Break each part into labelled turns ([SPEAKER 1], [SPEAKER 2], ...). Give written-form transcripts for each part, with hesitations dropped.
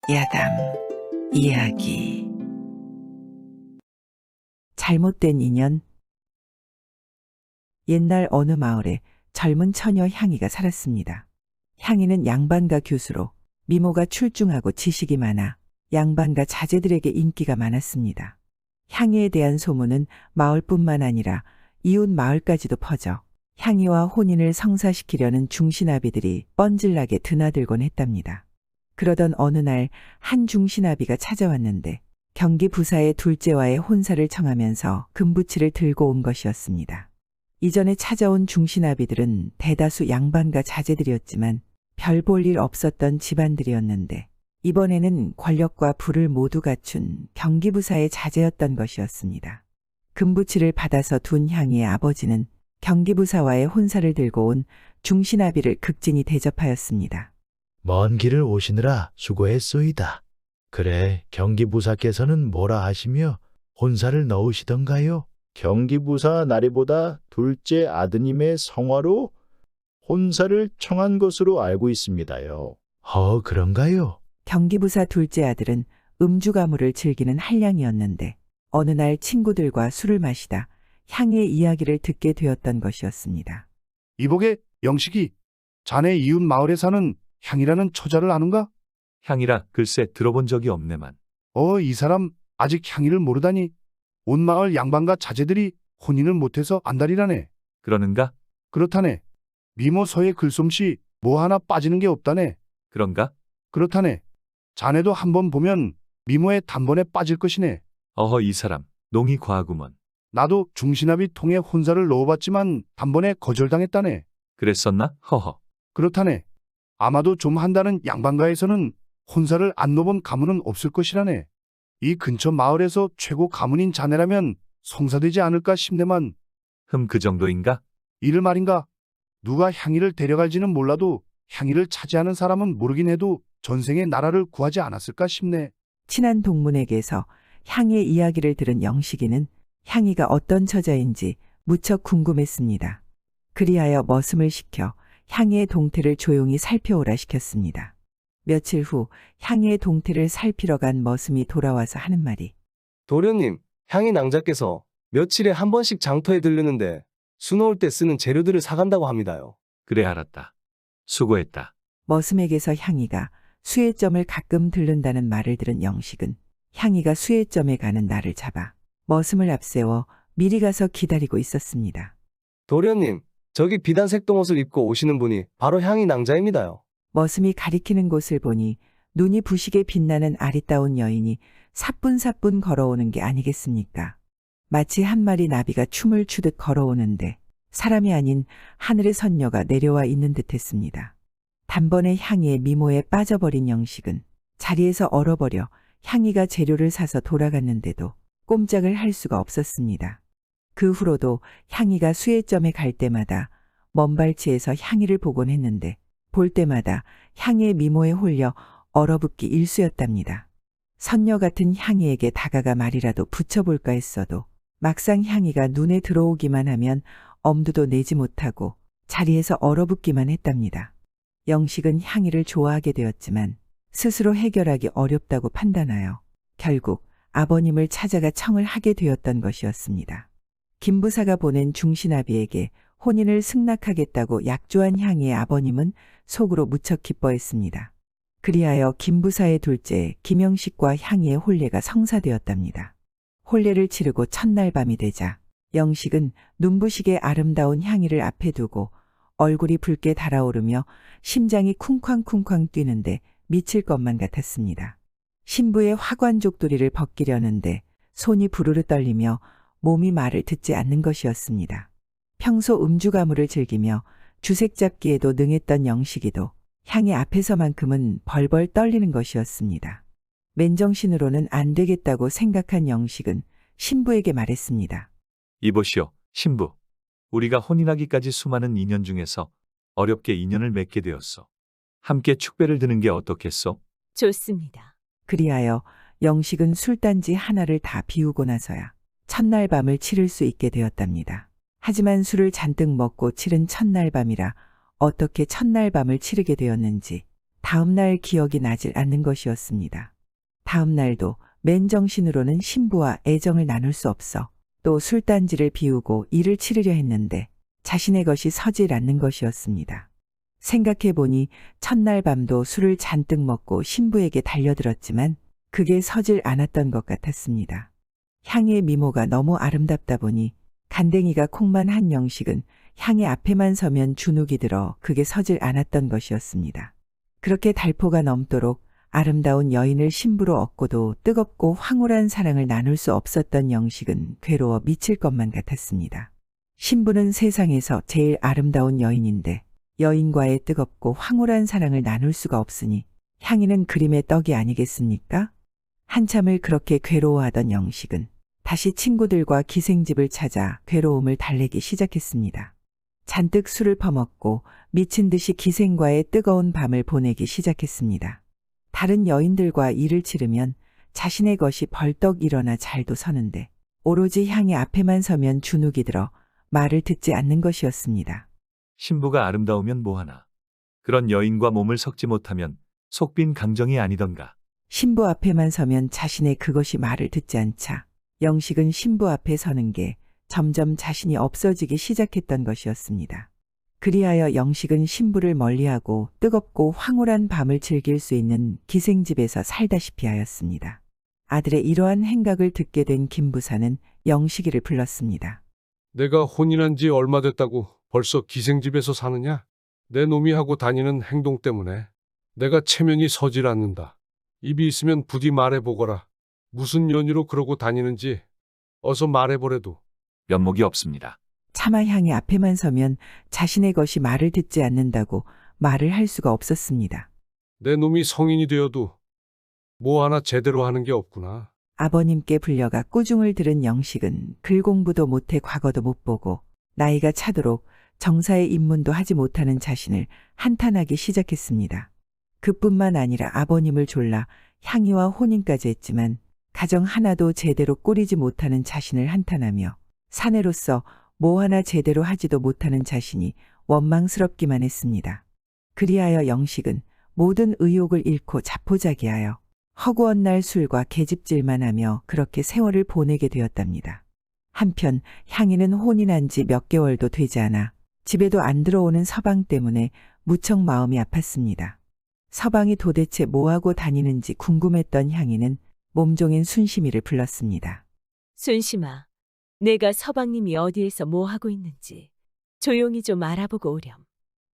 [SPEAKER 1] 야담 이야기. 잘못된 인연. 옛날 어느 마을에 젊은 처녀 향이가 살았습니다. 향이는 양반가 교수로 미모가 출중하고 지식이 많아 양반가 자제들에게 인기가 많았습니다. 향이에 대한 소문은 마을뿐만 아니라 이웃 마을까지도 퍼져 향이와 혼인을 성사시키려는 중신아비들이 뻔질나게 드나들곤 했답니다. 그러던 어느 날 한 중신아비가 찾아왔는데 경기 부사의 둘째와의 혼사를 청하면서 금부치를 들고 온 것이었습니다. 이전에 찾아온 중신아비들은 대다수 양반가 자제들이었지만 별 볼 일 없었던 집안들이었는데 이번에는 권력과 부를 모두 갖춘 경기 부사의 자제였던 것이었습니다. 금부치를 받아서 둔 향이의 아버지는 경기 부사와의 혼사를 들고 온 중신아비를 극진히 대접하였습니다.
[SPEAKER 2] 먼 길을 오시느라 수고했소이다. 그래, 경기부사께서는 뭐라 하시며 혼사를 넣으시던가요? 경기부사 나리보다 둘째 아드님의 성화로 혼사를 청한 것으로 알고 있습니다요. 그런가요?
[SPEAKER 1] 경기부사 둘째 아들은 음주 가무를 즐기는 한량이었는데 어느 날 친구들과 술을 마시다 향이의 이야기를 듣게 되었던 것이었습니다.
[SPEAKER 3] 이복의 영식이 자네 이웃 마을에 사는 향이라는 처자를 아는가?
[SPEAKER 4] 향이라 글쎄 들어본 적이 없네만.
[SPEAKER 3] 이 사람 아직 향이를 모르다니. 온 마을 양반과 자제들이 혼인을 못해서 안달이라네.
[SPEAKER 4] 그러는가?
[SPEAKER 3] 그렇다네. 미모 서예 글솜씨 뭐 하나 빠지는 게 없다네.
[SPEAKER 4] 그런가?
[SPEAKER 3] 그렇다네. 자네도 한번 보면 미모에 단번에 빠질 것이네.
[SPEAKER 4] 이 사람 농이 과하구먼.
[SPEAKER 3] 나도 중신아비 통해 혼사를 넣어봤지만 단번에 거절당했다네.
[SPEAKER 4] 그랬었나? 허허.
[SPEAKER 3] 그렇다네. 아마도 좀 한다는 양반가에서는 혼사를 안 넣어본 가문은 없을 것이라네. 이 근처 마을에서 최고 가문인 자네라면 성사되지 않을까 싶네만.
[SPEAKER 4] 그 정도인가?
[SPEAKER 3] 이를 말인가? 누가 향이를 데려갈지는 몰라도 향이를 차지하는 사람은 모르긴 해도 전생에 나라를 구하지 않았을까 싶네.
[SPEAKER 1] 친한 동문에게서 향이의 이야기를 들은 영식이는 향이가 어떤 처자인지 무척 궁금했습니다. 그리하여 머슴을 시켜 향이의 동태를 조용히 살펴오라 시켰습니다. 며칠 후 향이의 동태를 살피러 간 머슴이 돌아와서 하는 말이,
[SPEAKER 5] 도련님, 향이 낭자께서 며칠에 한 번씩 장터에 들르는데 수놓을 때 쓰는 재료들을 사간다고 합니다요.
[SPEAKER 4] 그래 알았다. 수고했다.
[SPEAKER 1] 머슴에게서 향이가 수혜점을 가끔 들른다는 말을 들은 영식은 향이가 수혜점에 가는 날을 잡아 머슴을 앞세워 미리 가서 기다리고 있었습니다.
[SPEAKER 5] 도련님, 저기 비단 색동옷을 입고 오시는 분이 바로 향이 낭자입니다요.
[SPEAKER 1] 머슴이 가리키는 곳을 보니 눈이 부시게 빛나는 아리따운 여인이 사뿐사뿐 걸어오는 게 아니겠습니까? 마치 한 마리 나비가 춤을 추듯 걸어오는데 사람이 아닌 하늘의 선녀가 내려와 있는 듯했습니다. 단번에 향이의 미모에 빠져버린 영식은 자리에서 얼어버려 향이가 재료를 사서 돌아갔는데도 꼼짝을 할 수가 없었습니다. 그 후로도 향이가 수혜점에 갈 때마다 먼 발치에서 향이를 보곤 했는데 볼 때마다 향이의 미모에 홀려 얼어붙기 일쑤였답니다. 선녀 같은 향이에게 다가가 말이라도 붙여볼까 했어도 막상 향이가 눈에 들어오기만 하면 엄두도 내지 못하고 자리에서 얼어붙기만 했답니다. 영식은 향이를 좋아하게 되었지만 스스로 해결하기 어렵다고 판단하여 결국 아버님을 찾아가 청을 하게 되었던 것이었습니다. 김부사가 보낸 중신아비에게 혼인을 승낙하겠다고 약조한 향이의 아버님은 속으로 무척 기뻐했습니다. 그리하여 김부사의 둘째 김영식과 향이의 혼례가 성사되었답니다. 혼례를 치르고 첫날 밤이 되자 영식은 눈부시게 아름다운 향이를 앞에 두고 얼굴이 붉게 달아오르며 심장이 쿵쾅쿵쾅 뛰는데 미칠 것만 같았습니다. 신부의 화관족도리를 벗기려는데 손이 부르르 떨리며 몸이 말을 듣지 않는 것이었습니다. 평소 음주 가무를 즐기며 주색 잡기에도 능했던 영식이도 향이 앞에서만큼은 벌벌 떨리는 것이었습니다. 맨정신으로는 안 되겠다고 생각한 영식은 신부에게 말했습니다.
[SPEAKER 4] 이보시오, 신부. 우리가 혼인하기까지 수많은 인연 중에서 어렵게 인연을 맺게 되었소. 함께 축배를 드는 게 어떻겠소?
[SPEAKER 6] 좋습니다.
[SPEAKER 1] 그리하여 영식은 술단지 하나를 다 비우고 나서야 첫날 밤을 치를 수 있게 되었답니다. 하지만 술을 잔뜩 먹고 치른 첫날 밤이라 어떻게 첫날 밤을 치르게 되었는지 다음 날 기억이 나질 않는 것이었습니다. 다음 날도 맨정신으로는 신부와 애정을 나눌 수 없어 또 술단지를 비우고 일을 치르려 했는데 자신의 것이 서질 않는 것이었습니다. 생각해보니 첫날 밤도 술을 잔뜩 먹고 신부에게 달려들었지만 그게 서질 않았던 것 같았습니다. 향의 미모가 너무 아름답다 보니 간댕이가 콩만 한 영식은 향의 앞에만 서면 주눅이 들어 그게 서질 않았던 것이었습니다. 그렇게 달포가 넘도록 아름다운 여인을 신부로 얻고도 뜨겁고 황홀한 사랑을 나눌 수 없었던 영식은 괴로워 미칠 것만 같았습니다. 신부는 세상에서 제일 아름다운 여인인데 여인과의 뜨겁고 황홀한 사랑을 나눌 수가 없으니 향이는 그림의 떡이 아니겠습니까? 한참을 그렇게 괴로워하던 영식은 다시 친구들과 기생집을 찾아 괴로움을 달래기 시작했습니다. 잔뜩 술을 퍼먹고 미친 듯이 기생과의 뜨거운 밤을 보내기 시작했습니다. 다른 여인들과 일을 치르면 자신의 것이 벌떡 일어나 잘도 서는데 오로지 향이 앞에만 서면 주눅이 들어 말을 듣지 않는 것이었습니다.
[SPEAKER 4] 신부가 아름다우면 뭐하나. 그런 여인과 몸을 섞지 못하면 속빈 강정이 아니던가.
[SPEAKER 1] 신부 앞에만 서면 자신의 그것이 말을 듣지 않자 영식은 신부 앞에 서는 게 점점 자신이 없어지기 시작했던 것이었습니다. 그리하여 영식은 신부를 멀리하고 뜨겁고 황홀한 밤을 즐길 수 있는 기생집에서 살다시피 하였습니다. 아들의 이러한 행각을 듣게 된 김부사는 영식이를 불렀습니다.
[SPEAKER 6] 내가 혼인한 지 얼마 됐다고 벌써 기생집에서 사느냐? 내 놈이 하고 다니는 행동 때문에 내가 체면이 서질 않는다. 입이 있으면 부디 말해보거라. 무슨 연유로 그러고 다니는지 어서 말해보래도.
[SPEAKER 4] 면목이 없습니다.
[SPEAKER 1] 차마 향이 앞에만 서면 자신의 것이 말을 듣지 않는다고 말을 할 수가 없었습니다.
[SPEAKER 6] 내 놈이 성인이 되어도 뭐 하나 제대로 하는 게 없구나.
[SPEAKER 1] 아버님께 불려가 꾸중을 들은 영식은 글 공부도 못해 과거도 못 보고 나이가 차도록 정사의 입문도 하지 못하는 자신을 한탄하기 시작했습니다. 그뿐만 아니라 아버님을 졸라 향이와 혼인까지 했지만 가정 하나도 제대로 꾸리지 못하는 자신을 한탄하며 사내로서 뭐 하나 제대로 하지도 못하는 자신이 원망스럽기만 했습니다. 그리하여 영식은 모든 의욕을 잃고 자포자기하여 허구한 날 술과 계집질만 하며 그렇게 세월을 보내게 되었답니다. 한편 향이는 혼인한 지 몇 개월도 되지 않아 집에도 안 들어오는 서방 때문에 무척 마음이 아팠습니다. 서방이 도대체 뭐하고 다니는지 궁금했던 향이는 몸종인 순심이를 불렀습니다.
[SPEAKER 7] 순심아, 내가 서방님이 어디에서 뭐하고 있는지 조용히 좀 알아보고 오렴.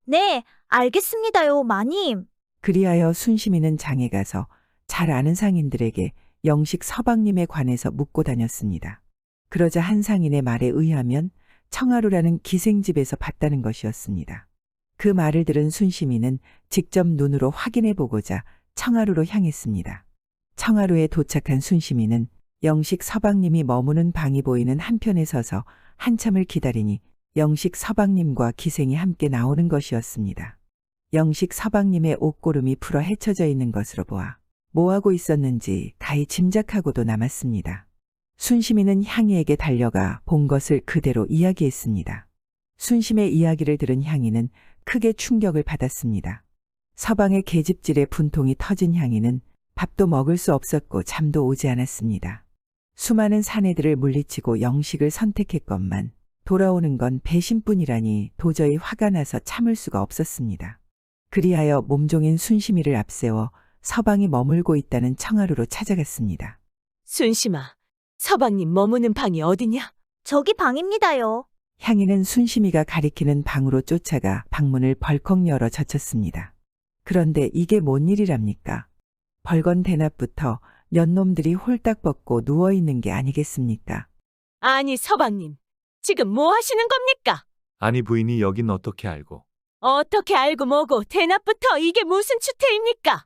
[SPEAKER 8] 네, 알겠습니다요, 마님.
[SPEAKER 1] 그리하여 순심이는 장에 가서 잘 아는 상인들에게 영식 서방님에 관해서 묻고 다녔습니다. 그러자 한 상인의 말에 의하면 청하루라는 기생집에서 봤다는 것이었습니다. 그 말을 들은 순심이는 직접 눈으로 확인해 보고자 청하루로 향했습니다. 청하루에 도착한 순심이는 영식 서방님이 머무는 방이 보이는 한편에 서서 한참을 기다리니 영식 서방님과 기생이 함께 나오는 것이었습니다. 영식 서방님의 옷고름이 풀어 헤쳐져 있는 것으로 보아 뭐하고 있었는지 가히 짐작하고도 남았습니다. 순심이는 향이에게 달려가 본 것을 그대로 이야기했습니다. 순심의 이야기를 들은 향이는 크게 충격을 받았습니다. 서방의 계집질에 분통이 터진 향이는 밥도 먹을 수 없었고 잠도 오지 않았습니다. 수많은 사내들을 물리치고 영식을 선택했건만 돌아오는 건 배신뿐이라니 도저히 화가 나서 참을 수가 없었습니다. 그리하여 몸종인 순심이를 앞세워 서방이 머물고 있다는 청하루로 찾아갔습니다.
[SPEAKER 7] 순심아, 서방님 머무는 방이 어디냐?
[SPEAKER 8] 저기 방입니다요.
[SPEAKER 1] 향이는 순심이가 가리키는 방으로 쫓아가 방문을 벌컥 열어 젖혔습니다. 그런데 이게 뭔 일이랍니까? 벌건 대낮부터 년놈들이 홀딱 벗고 누워있는 게 아니겠습니까?
[SPEAKER 7] 아니 서방님, 지금 뭐 하시는 겁니까?
[SPEAKER 4] 아니 부인이 여긴 어떻게 알고.
[SPEAKER 7] 어떻게 알고 뭐고 대낮부터 이게 무슨 추태입니까?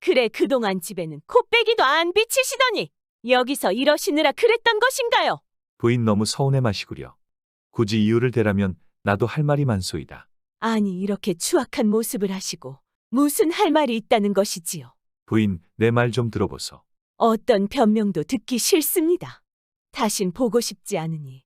[SPEAKER 7] 그래 그동안 집에는 코빼기도 안 비치시더니 여기서 이러시느라 그랬던 것인가요?
[SPEAKER 4] 부인 너무 서운해 마시구려. 굳이 이유를 대라면 나도 할 말이 많소이다.
[SPEAKER 7] 아니 이렇게 추악한 모습을 하시고 무슨 할 말이 있다는 것이지요?
[SPEAKER 4] 부인 내 말 좀 들어보소.
[SPEAKER 7] 어떤 변명도 듣기 싫습니다. 다신 보고 싶지 않으니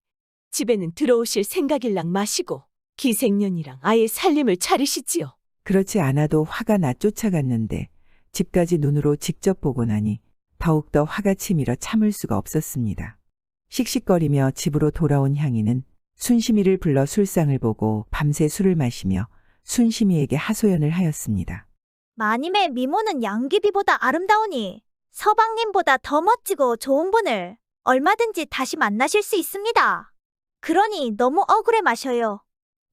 [SPEAKER 7] 집에는 들어오실 생각일랑 마시고 기생년이랑 아예 살림을 차리시지요.
[SPEAKER 1] 그렇지 않아도 화가 나 쫓아갔는데 집까지 눈으로 직접 보고 나니 더욱더 화가 치밀어 참을 수가 없었습니다. 씩씩거리며 집으로 돌아온 향이는 순심이를 불러 술상을 보고 밤새 술을 마시며 순심이에게 하소연을 하였습니다.
[SPEAKER 8] 마님의 미모는 양귀비보다 아름다우니 서방님보다 더 멋지고 좋은 분을 얼마든지 다시 만나실 수 있습니다. 그러니 너무 억울해 마셔요.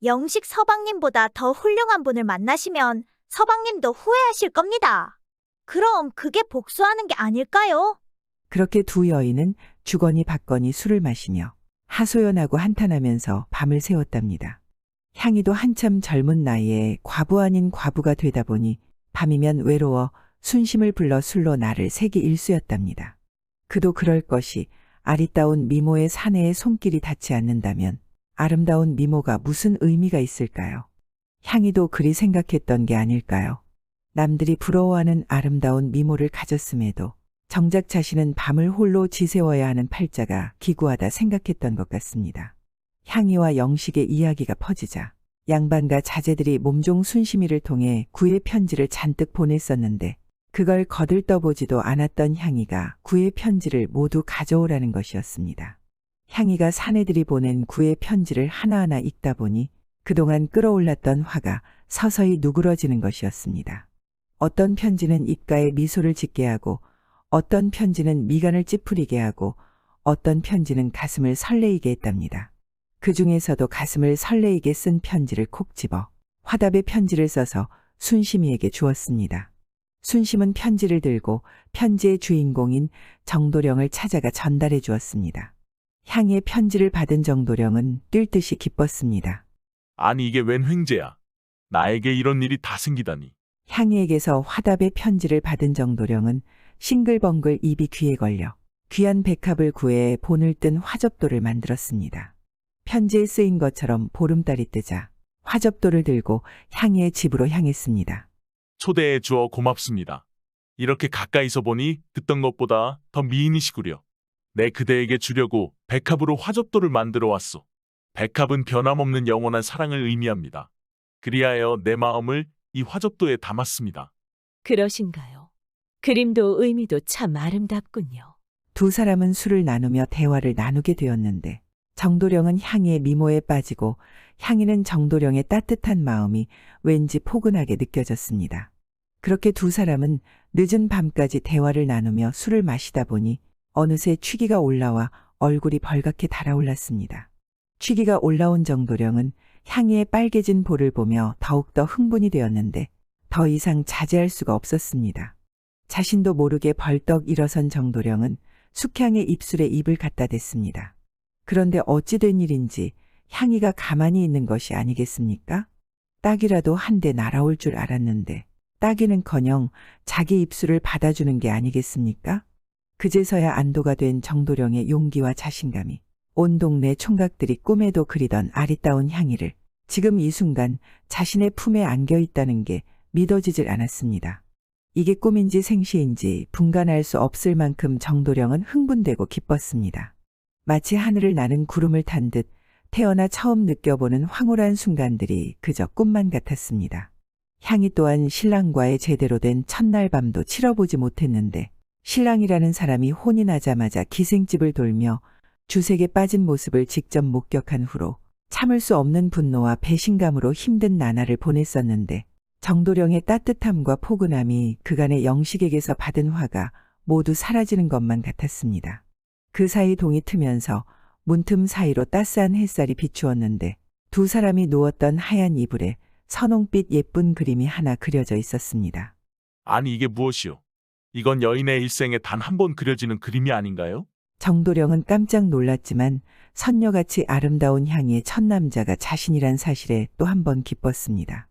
[SPEAKER 8] 영식 서방님보다 더 훌륭한 분을 만나시면 서방님도 후회하실 겁니다. 그럼 그게 복수하는 게 아닐까요?
[SPEAKER 1] 그렇게 두 여인은 주거니 받거니 술을 마시며 하소연하고 한탄하면서 밤을 새웠답니다. 향이도 한참 젊은 나이에 과부 아닌 과부가 되다 보니 밤이면 외로워 순심을 불러 술로 날을 새기 일쑤였답니다. 그도 그럴 것이 아리따운 미모의 사내의 손길이 닿지 않는다면 아름다운 미모가 무슨 의미가 있을까요? 향이도 그리 생각했던 게 아닐까요? 남들이 부러워하는 아름다운 미모를 가졌음에도 정작 자신은 밤을 홀로 지새워야 하는 팔자가 기구하다 생각했던 것 같습니다. 향이와 영식의 이야기가 퍼지자 양반과 자제들이 몸종 순심이를 통해 구의 편지를 잔뜩 보냈었는데 그걸 거들떠보지도 않았던 향이가 구의 편지를 모두 가져오라는 것이었습니다. 향이가 사내들이 보낸 구의 편지를 하나하나 읽다 보니 그동안 끌어올랐던 화가 서서히 누그러지는 것이었습니다. 어떤 편지는 입가에 미소를 짓게 하고 어떤 편지는 미간을 찌푸리게 하고 어떤 편지는 가슴을 설레이게 했답니다. 그 중에서도 가슴을 설레이게 쓴 편지를 콕 집어 화답의 편지를 써서 순심이에게 주었습니다. 순심은 편지를 들고 편지의 주인공인 정도령을 찾아가 전달해 주었습니다. 향의 편지를 받은 정도령은 뛸 듯이 기뻤습니다.
[SPEAKER 9] 아니 이게 웬 횡재야. 나에게 이런 일이 다 생기다니.
[SPEAKER 1] 향이에게서 화답의 편지를 받은 정도령은 싱글벙글 입이 귀에 걸려 귀한 백합을 구해 본을 뜬 화접도를 만들었습니다. 편지에 쓰인 것처럼 보름달이 뜨자 화접도를 들고 향이의 집으로 향했습니다.
[SPEAKER 9] 초대해 주어 고맙습니다. 이렇게 가까이서 보니 듣던 것보다 더 미인이시구려. 내 그대에게 주려고 백합으로 화접도를 만들어 왔소. 백합은 변함없는 영원한 사랑을 의미합니다. 그리하여 내 마음을 이 화접도에 담았습니다.
[SPEAKER 7] 그러신가요? 그림도 의미도 참 아름답군요.
[SPEAKER 1] 두 사람은 술을 나누며 대화를 나누게 되었는데 정도령은 향이의 미모에 빠지고 향이는 정도령의 따뜻한 마음이 왠지 포근하게 느껴졌습니다. 그렇게 두 사람은 늦은 밤까지 대화를 나누며 술을 마시다 보니 어느새 취기가 올라와 얼굴이 벌겋게 달아올랐습니다. 취기가 올라온 정도령은 향이의 빨개진 볼을 보며 더욱더 흥분이 되었는데 더 이상 자제할 수가 없었습니다. 자신도 모르게 벌떡 일어선 정도령은 숙향의 입술에 입을 갖다 댔습니다. 그런데 어찌 된 일인지 향이가 가만히 있는 것이 아니겠습니까? 딱이라도 한 대 날아올 줄 알았는데 딱이는커녕 자기 입술을 받아주는 게 아니겠습니까? 그제서야 안도가 된 정도령의 용기와 자신감이 온 동네 총각들이 꿈에도 그리던 아리따운 향이를 지금 이 순간 자신의 품에 안겨 있다는 게 믿어지질 않았습니다. 이게 꿈인지 생시인지 분간할 수 없을 만큼 정도령은 흥분되고 기뻤습니다. 마치 하늘을 나는 구름을 탄 듯 태어나 처음 느껴보는 황홀한 순간들이 그저 꿈만 같았습니다. 향이 또한 신랑과의 제대로 된 첫날 밤도 치러보지 못했는데 신랑이라는 사람이 혼이 나자마자 기생집을 돌며 주색에 빠진 모습을 직접 목격한 후로 참을 수 없는 분노와 배신감으로 힘든 나날을 보냈었는데 정도령의 따뜻함과 포근함이 그간의 영식에게서 받은 화가 모두 사라지는 것만 같았습니다. 그 사이 동이 트면서 문틈 사이로 따스한 햇살이 비추었는데 두 사람이 누웠던 하얀 이불에 선홍빛 예쁜 그림이 하나 그려져 있었습니다.
[SPEAKER 9] 아니 이게 무엇이오? 이건 여인의 일생에 단 한 번 그려지는 그림이 아닌가요?
[SPEAKER 1] 정도령은 깜짝 놀랐지만 선녀같이 아름다운 향이의 첫 남자가 자신이란 사실에 또 한 번 기뻤습니다.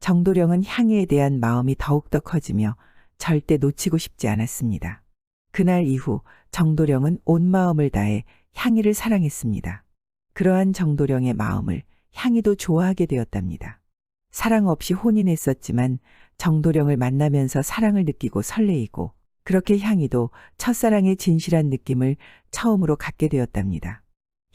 [SPEAKER 1] 정도령은 향이에 대한 마음이 더욱더 커지며 절대 놓치고 싶지 않았습니다. 그날 이후 정도령은 온 마음을 다해 향이를 사랑했습니다. 그러한 정도령의 마음을 향이도 좋아하게 되었답니다. 사랑 없이 혼인했었지만 정도령을 만나면서 사랑을 느끼고 설레이고 그렇게 향이도 첫사랑의 진실한 느낌을 처음으로 갖게 되었답니다.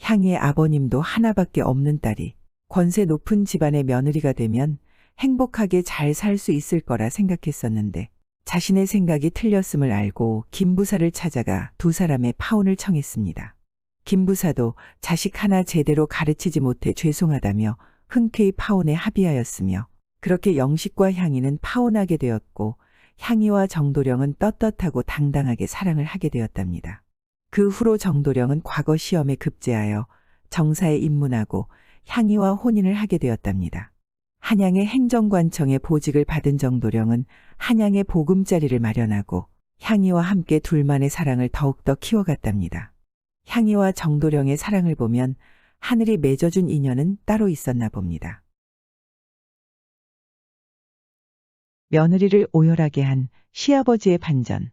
[SPEAKER 1] 향이의 아버님도 하나밖에 없는 딸이 권세 높은 집안의 며느리가 되면 행복하게 잘 살 수 있을 거라 생각했었는데 자신의 생각이 틀렸음을 알고 김부사를 찾아가 두 사람의 파혼을 청했습니다. 김부사도 자식 하나 제대로 가르치지 못해 죄송하다며 흔쾌히 파혼에 합의하였으며 그렇게 영식과 향이는 파혼하게 되었고 향이와 정도령은 떳떳하고 당당하게 사랑을 하게 되었답니다. 그 후로 정도령은 과거 시험에 급제하여 정사에 입문하고 향이와 혼인을 하게 되었답니다. 한양의 행정관청의 보직을 받은 정도령은 한양의 보금자리를 마련하고 향이와 함께 둘만의 사랑을 더욱더 키워갔답니다. 향이와 정도령의 사랑을 보면 하늘이 맺어준 인연은 따로 있었나 봅니다. 며느리를 오열하게 한 시아버지의 반전.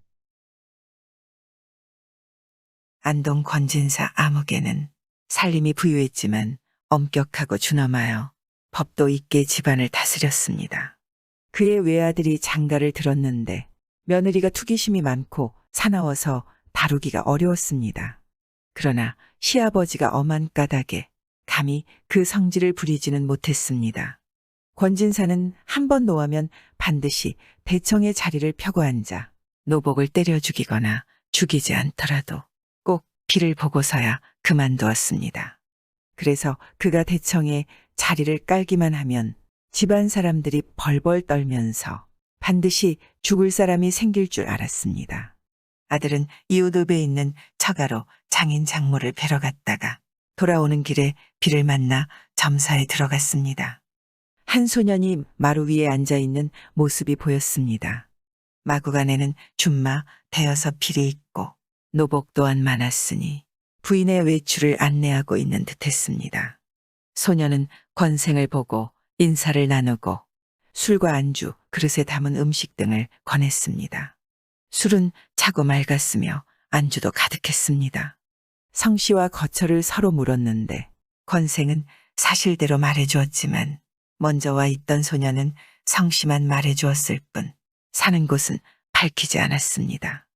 [SPEAKER 1] 안동 권진사 아무개는 살림이 부유했지만 엄격하고 준엄하여 법도 있게 집안을 다스렸습니다. 그의 외아들이 장가를 들었는데 며느리가 투기심이 많고 사나워서 다루기가 어려웠습니다. 그러나 시아버지가 엄한 까닭에 감히 그 성질을 부리지는 못했습니다. 권진사는 한 번 노하면 반드시 대청의 자리를 펴고 앉아 노복을 때려 죽이거나 죽이지 않더라도 꼭 피를 보고서야 그만두었습니다. 그래서 그가 대청에 자리를 깔기만 하면 집안 사람들이 벌벌 떨면서 반드시 죽을 사람이 생길 줄 알았습니다. 아들은 이웃읍에 있는 처가로 장인 장모를 뵈러 갔다가 돌아오는 길에 비를 만나 점사에 들어갔습니다. 한 소년이 마루 위에 앉아있는 모습이 보였습니다. 마구간에는 줌마 대여섯 필이 있고 노복 또한 많았으니 부인의 외출을 안내하고 있는 듯했습니다. 소년은 권생을 보고 인사를 나누고 술과 안주, 그릇에 담은 음식 등을 권했습니다. 술은 차고 맑았으며 안주도 가득했습니다. 성씨와 거처를 서로 물었는데 권생은 사실대로 말해주었지만 먼저 와 있던 소년은 성씨만 말해주었을 뿐 사는 곳은 밝히지 않았습니다.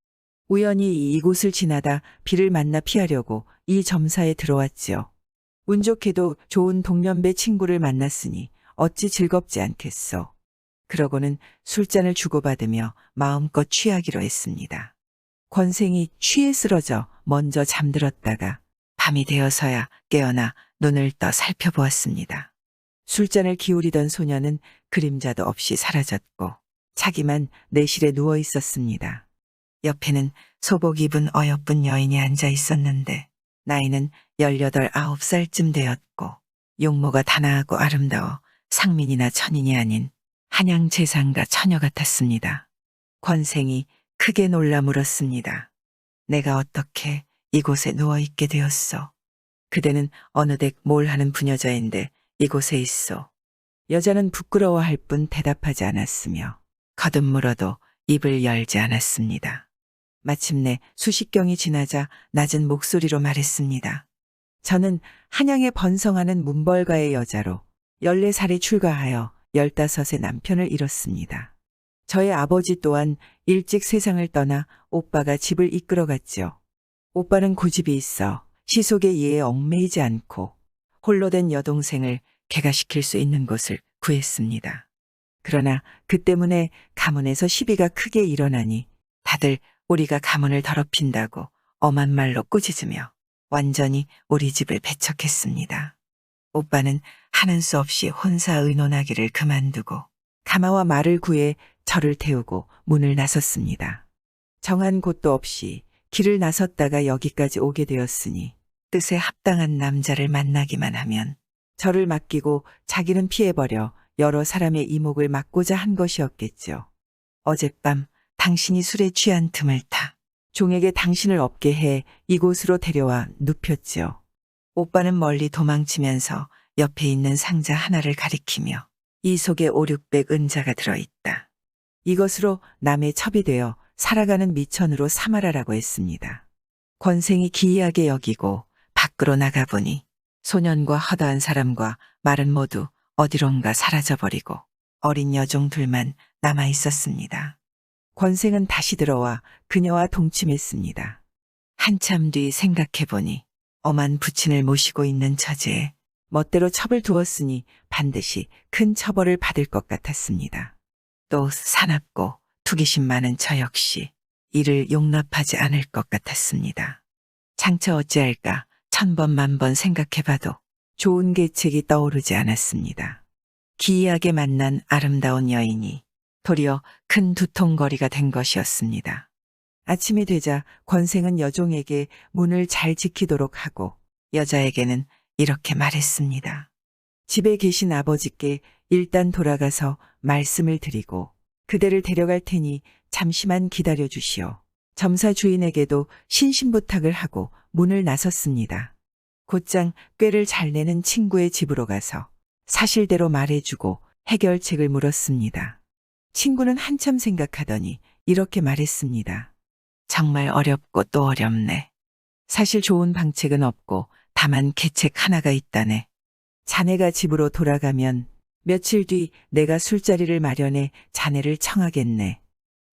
[SPEAKER 1] 우연히 이곳을 지나다 비를 만나 피하려고 이 점사에 들어왔지요. 운 좋게도 좋은 동년배 친구를 만났으니 어찌 즐겁지 않겠소. 그러고는 술잔을 주고받으며 마음껏 취하기로 했습니다. 권생이 취해 쓰러져 먼저 잠들었다가 밤이 되어서야 깨어나 눈을 떠 살펴보았습니다. 술잔을 기울이던 소녀는 그림자도 없이 사라졌고 자기만 내실에 누워 있었습니다. 옆에는 소복 입은 어여쁜 여인이 앉아 있었는데 나이는 18, 19살쯤 되었고 용모가 단아하고 아름다워 상민이나 천인이 아닌 한양 재상가 처녀 같았습니다. 권생이 크게 놀라 물었습니다. 내가 어떻게 이곳에 누워있게 되었소? 그대는 어느덧 뭘 하는 부녀자인데 이곳에 있소. 여자는 부끄러워할 뿐 대답하지 않았으며 거듭 물어도 입을 열지 않았습니다. 마침내 수십경이 지나자 낮은 목소리로 말했습니다. 저는 한양에 번성하는 문벌가의 여자로 14살에 출가하여 15에 남편을 잃었습니다. 저의 아버지 또한 일찍 세상을 떠나 오빠가 집을 이끌어갔지요. 오빠는 고집이 있어 시속의 이해에 얽매이지 않고 홀로 된 여동생을 개가시킬 수 있는 곳을 구했습니다. 그러나 그 때문에 가문에서 시비가 크게 일어나니 다들 우리가 가문을 더럽힌다고 엄한 말로 꾸짖으며 완전히 우리 집을 배척했습니다. 오빠는 하는 수 없이 혼사 의논하기를 그만두고 가마와 말을 구해 저를 태우고 문을 나섰습니다. 정한 곳도 없이 길을 나섰다가 여기까지 오게 되었으니 뜻에 합당한 남자를 만나기만 하면 저를 맡기고 자기는 피해버려 여러 사람의 이목을 막고자 한 것이었겠죠. 어젯밤 당신이 술에 취한 틈을 타 종에게 당신을 없게 해 이곳으로 데려와 눕혔지요. 오빠는 멀리 도망치면서 옆에 있는 상자 하나를 가리키며 이 속에 500-600 은자가 들어있다. 이것으로 남의 첩이 되어 살아가는 미천으로 삼아라라고 했습니다. 권생이 기이하게 여기고 밖으로 나가보니 소년과 허다한 사람과 말은 모두 어디론가 사라져버리고 어린 여종 둘만 남아 있었습니다. 권생은 다시 들어와 그녀와 동침했습니다. 한참 뒤 생각해보니 엄한 부친을 모시고 있는 처제에 멋대로 첩을 두었으니 반드시 큰 처벌을 받을 것 같았습니다. 또 사납고 투기심 많은 저 역시 이를 용납하지 않을 것 같았습니다. 장차 어찌할까 1000번 만번 생각해봐도 좋은 계책이 떠오르지 않았습니다. 기이하게 만난 아름다운 여인이 도리어 큰 두통거리가 된 것이었습니다. 아침이 되자 권생은 여종에게 문을 잘 지키도록 하고 여자에게는 이렇게 말했습니다. 집에 계신 아버지께 일단 돌아가서 말씀을 드리고 그대를 데려갈 테니 잠시만 기다려 주시오. 점사 주인에게도 신신부탁을 하고 문을 나섰습니다. 곧장 꾀를 잘 내는 친구의 집으로 가서 사실대로 말해주고 해결책을 물었습니다. 친구는 한참 생각하더니 이렇게 말했습니다. 정말 어렵고 또 어렵네. 사실 좋은 방책은 없고 다만 계책 하나가 있다네. 자네가 집으로 돌아가면 며칠 뒤 내가 술자리를 마련해 자네를 청하겠네.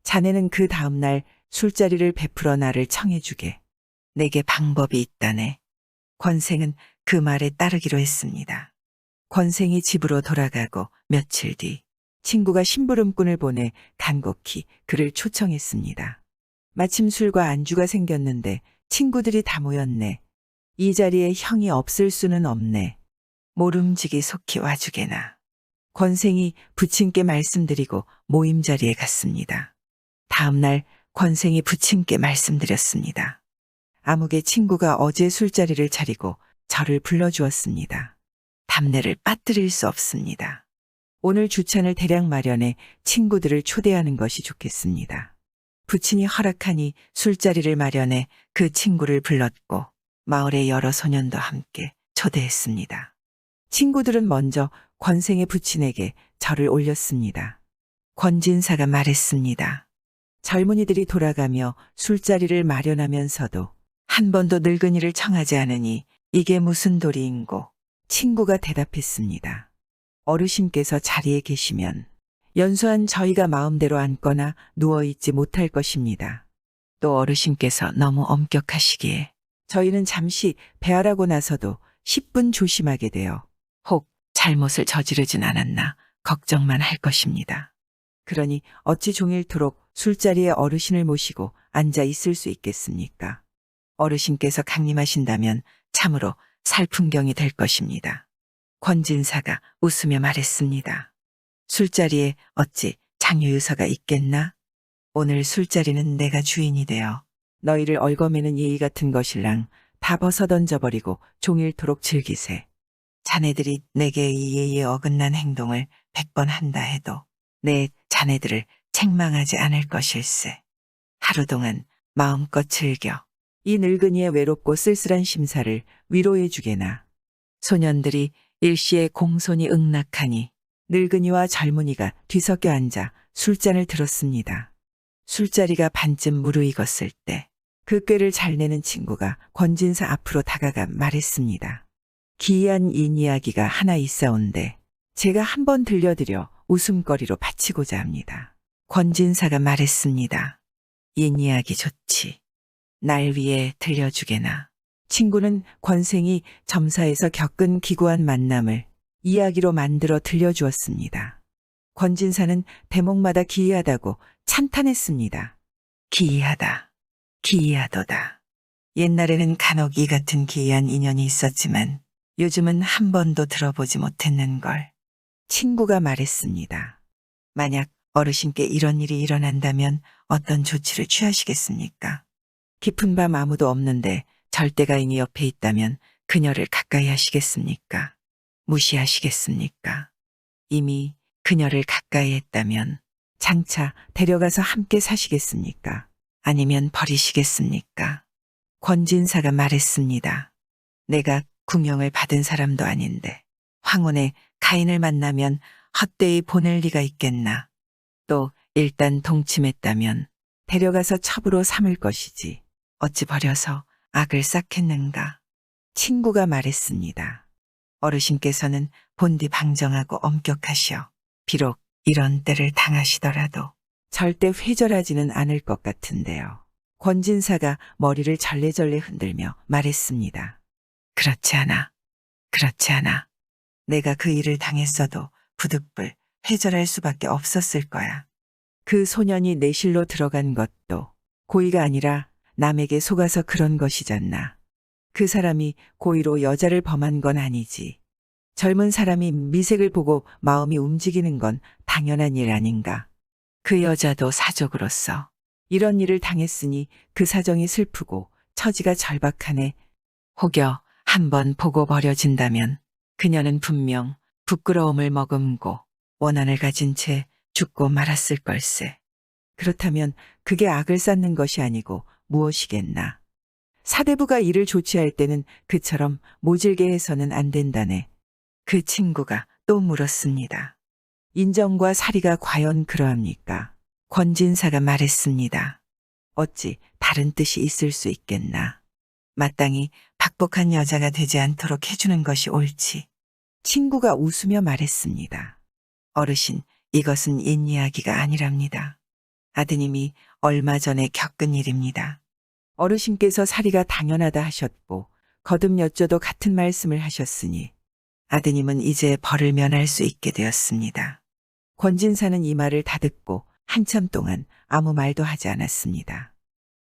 [SPEAKER 1] 자네는 그 다음날 술자리를 베풀어 나를 청해주게. 내게 방법이 있다네. 권생은 그 말에 따르기로 했습니다. 권생이 집으로 돌아가고 며칠 뒤 친구가 심부름꾼을 보내 간곡히 그를 초청했습니다. 마침 술과 안주가 생겼는데 친구들이 다 모였네. 이 자리에 형이 없을 수는 없네. 모름지기 속히 와주게나. 권생이 부친께 말씀드리고 모임 자리에 갔습니다. 다음날 권생이 부친께 말씀드렸습니다. 아무개 친구가 어제 술자리를 차리고 저를 불러주었습니다. 담내를 빠뜨릴 수 없습니다. 오늘 주찬을 대량 마련해 친구들을 초대하는 것이 좋겠습니다. 부친이 허락하니 술자리를 마련해 그 친구를 불렀고 마을의 여러 소년도 함께 초대했습니다. 친구들은 먼저 권생의 부친에게 절을 올렸습니다. 권진사가 말했습니다. 젊은이들이 돌아가며 술자리를 마련하면서도 한 번도 늙은이를 청하지 않으니 이게 무슨 도리인고. 친구가 대답했습니다. 어르신께서 자리에 계시면 연소한 저희가 마음대로 앉거나 누워있지 못할 것입니다. 또 어르신께서 너무 엄격하시기에 저희는 잠시 배알하고 나서도 10분 조심하게 되어 혹 잘못을 저지르진 않았나 걱정만 할 것입니다. 그러니 어찌 종일토록 술자리에 어르신을 모시고 앉아 있을 수 있겠습니까? 어르신께서 강림하신다면 참으로 살풍경이 될 것입니다. 권진사가 웃으며 말했습니다. 술자리에 어찌 장유유서가 있겠나? 오늘 술자리는 내가 주인이 되어 너희를 얽어매는 예의 같은 것일랑 다 벗어던져버리고 종일토록 즐기세. 자네들이 내게 이 예의에 어긋난 행동을 100번 한다 해도 내 자네들을 책망하지 않을 것일세. 하루 동안 마음껏 즐겨 이 늙은이의 외롭고 쓸쓸한 심사를 위로해 주게나. 소년들이 일시에 공손히 응낙하니 늙은이와 젊은이가 뒤섞여 앉아 술잔을 들었습니다. 술자리가 반쯤 무르익었을 때 그 꾀를 잘 내는 친구가 권진사 앞으로 다가가 말했습니다. 기이한 인 이야기가 하나 있사온데 제가 한번 들려드려 웃음거리로 바치고자 합니다. 권진사가 말했습니다. 인 이야기 좋지. 날 위해 들려주게나. 친구는 권생이 점사에서 겪은 기구한 만남을 이야기로 만들어 들려주었습니다. 권진사는 대목마다 기이하다고 찬탄했습니다. 기이하다. 기이하도다. 옛날에는 간혹 이 같은 기이한 인연이 있었지만 요즘은 한 번도 들어보지 못했는걸. 친구가 말했습니다. 만약 어르신께 이런 일이 일어난다면 어떤 조치를 취하시겠습니까? 깊은 밤 아무도 없는데 절대가인이 옆에 있다면 그녀를 가까이 하시겠습니까? 무시하시겠습니까? 이미 그녀를 가까이 했다면 장차 데려가서 함께 사시겠습니까? 아니면 버리시겠습니까? 권진사가 말했습니다. 내가 궁영을 받은 사람도 아닌데 황혼에 가인을 만나면 헛되이 보낼 리가 있겠나. 또 일단 동침했다면 데려가서 첩으로 삼을 것이지 어찌 버려서 악을 쌓겠는가. 친구가 말했습니다. 어르신께서는 본디 방정하고 엄격하시어 비록 이런 때를 당하시더라도 절대 회절하지는 않을 것 같은데요. 권진사가 머리를 절레절레 흔들며 말했습니다. 그렇지 않아. 그렇지 않아. 내가 그 일을 당했어도 부득불 회절할 수밖에 없었을 거야. 그 소년이 내실로 들어간 것도 고의가 아니라 남에게 속아서 그런 것이잖나. 그 사람이 고의로 여자를 범한 건 아니지. 젊은 사람이 미색을 보고 마음이 움직이는 건 당연한 일 아닌가. 그 여자도 사족으로서 이런 일을 당했으니 그 사정이 슬프고 처지가 절박하네. 혹여 한번 보고 버려진다면 그녀는 분명 부끄러움을 머금고 원한을 가진 채 죽고 말았을 걸세. 그렇다면 그게 악을 쌓는 것이 아니고 무엇이겠나. 사대부가 이를 조치할 때는 그처럼 모질게 해서는 안 된다네. 그 친구가 또 물었습니다. 인정과 사리가 과연 그러합니까? 권진사가 말했습니다. 어찌 다른 뜻이 있을 수 있겠나. 마땅히 박복한 여자가 되지 않도록 해주는 것이 옳지. 친구가 웃으며 말했습니다. 어르신, 이것은 옛 이야기가 아니랍니다. 아드님이 얼마 전에 겪은 일입니다. 어르신께서 사리가 당연하다 하셨고 거듭 여쭤도 같은 말씀을 하셨으니 아드님은 이제 벌을 면할 수 있게 되었습니다. 권진사는 이 말을 다 듣고 한참 동안 아무 말도 하지 않았습니다.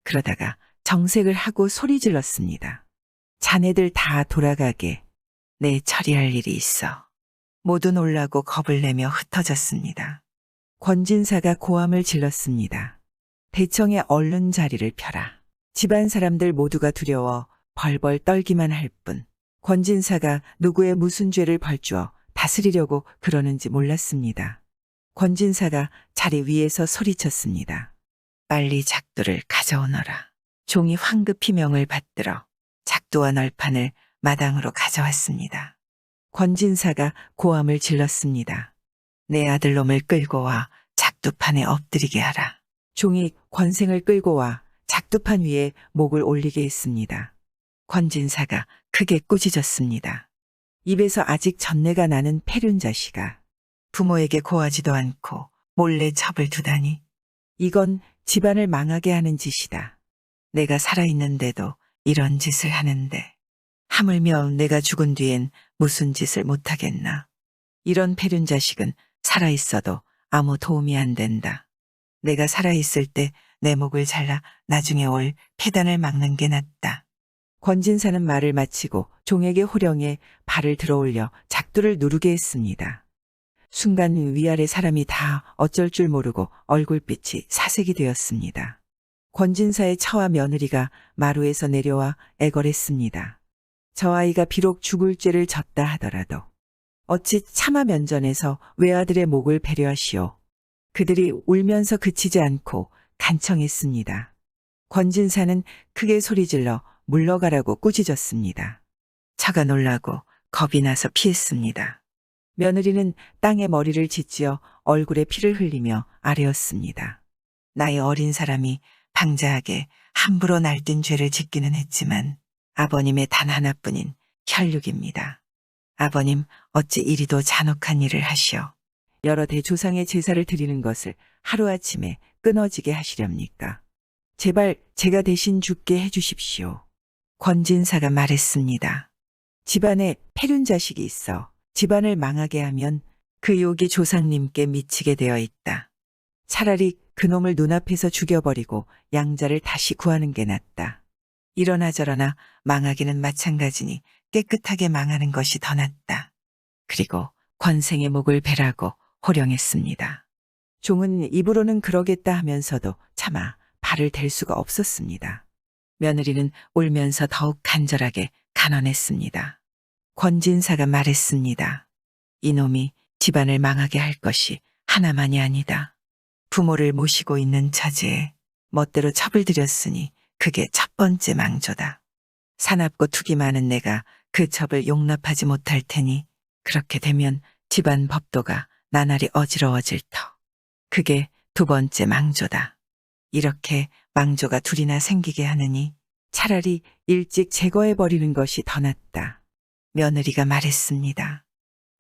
[SPEAKER 1] 그러다가 정색을 하고 소리 질렀습니다. 자네들 다 돌아가게. 내 처리할 일이 있어. 모두 놀라고 겁을 내며 흩어졌습니다. 권진사가 고함을 질렀습니다. 대청에 얼른 자리를 펴라. 집안 사람들 모두가 두려워 벌벌 떨기만 할 뿐 권진사가 누구의 무슨 죄를 벌주어 다스리려고 그러는지 몰랐습니다. 권진사가 자리 위에서 소리쳤습니다. 빨리 작두를 가져오너라. 종이 황급히 명을 받들어 작두와 널판을 마당으로 가져왔습니다. 권진사가 고함을 질렀습니다. 내 아들놈을 끌고 와 작두판에 엎드리게 하라. 종이 권생을 끌고 와 작두판 위에 목을 올리게 했습니다. 권진사가 크게 꾸짖었습니다. 입에서 아직 전내가 나는 패륜자씨가 부모에게 고하지도 않고 몰래 첩을 두다니. 이건 집안을 망하게 하는 짓이다. 내가 살아있는데도 이런 짓을 하는데 하물며 내가 죽은 뒤엔 무슨 짓을 못하겠나. 이런 패륜자식은 살아있어도 아무 도움이 안 된다. 내가 살아있을 때 내 목을 잘라 나중에 올 폐단을 막는 게 낫다. 권진사는 말을 마치고 종에게 호령해 발을 들어올려 작두를 누르게 했습니다. 순간 위아래 사람이 다 어쩔 줄 모르고 얼굴빛이 사색이 되었습니다. 권진사의 처와 며느리가 마루에서 내려와 애걸했습니다. 저 아이가 비록 죽을 죄를 졌다 하더라도 어찌 차마 면전에서 외아들의 목을 배려하시오. 그들이 울면서 그치지 않고 간청했습니다. 권진사는 크게 소리질러 물러가라고 꾸짖었습니다. 차가 놀라고 겁이 나서 피했습니다. 며느리는 땅에 머리를 짓지어 얼굴에 피를 흘리며 아뢰었습니다. 나이 어린 사람이 방자하게 함부로 날뛴 죄를 짓기는 했지만 아버님의 단 하나뿐인 혈육입니다. 아버님 어찌 이리도 잔혹한 일을 하시오. 여러 대 조상의 제사를 드리는 것을 하루아침에 끊어지게 하시렵니까? 제발 제가 대신 죽게 해주십시오. 권진사가 말했습니다. 집안에 패륜자식이 있어 집안을 망하게 하면 그 욕이 조상님께 미치게 되어 있다. 차라리 그놈을 눈앞에서 죽여버리고 양자를 다시 구하는 게 낫다. 이러나 저러나 망하기는 마찬가지니 깨끗하게 망하는 것이 더 낫다. 그리고 권생의 목을 베라고 호령했습니다. 종은 입으로는 그러겠다 하면서도 차마 발을 댈 수가 없었습니다. 며느리는 울면서 더욱 간절하게 간언했습니다. 권진사가 말했습니다. 이놈이 집안을 망하게 할 것이 하나만이 아니다. 부모를 모시고 있는 처지에 멋대로 첩을 들였으니 그게 첫 번째 망조다. 사납고 툭이 많은 내가 그 첩을 용납하지 못할 테니 그렇게 되면 집안 법도가 나날이 어지러워질 터. 그게 두 번째 망조다. 이렇게 망조가 둘이나 생기게 하느니 차라리 일찍 제거해버리는 것이 더 낫다. 며느리가 말했습니다.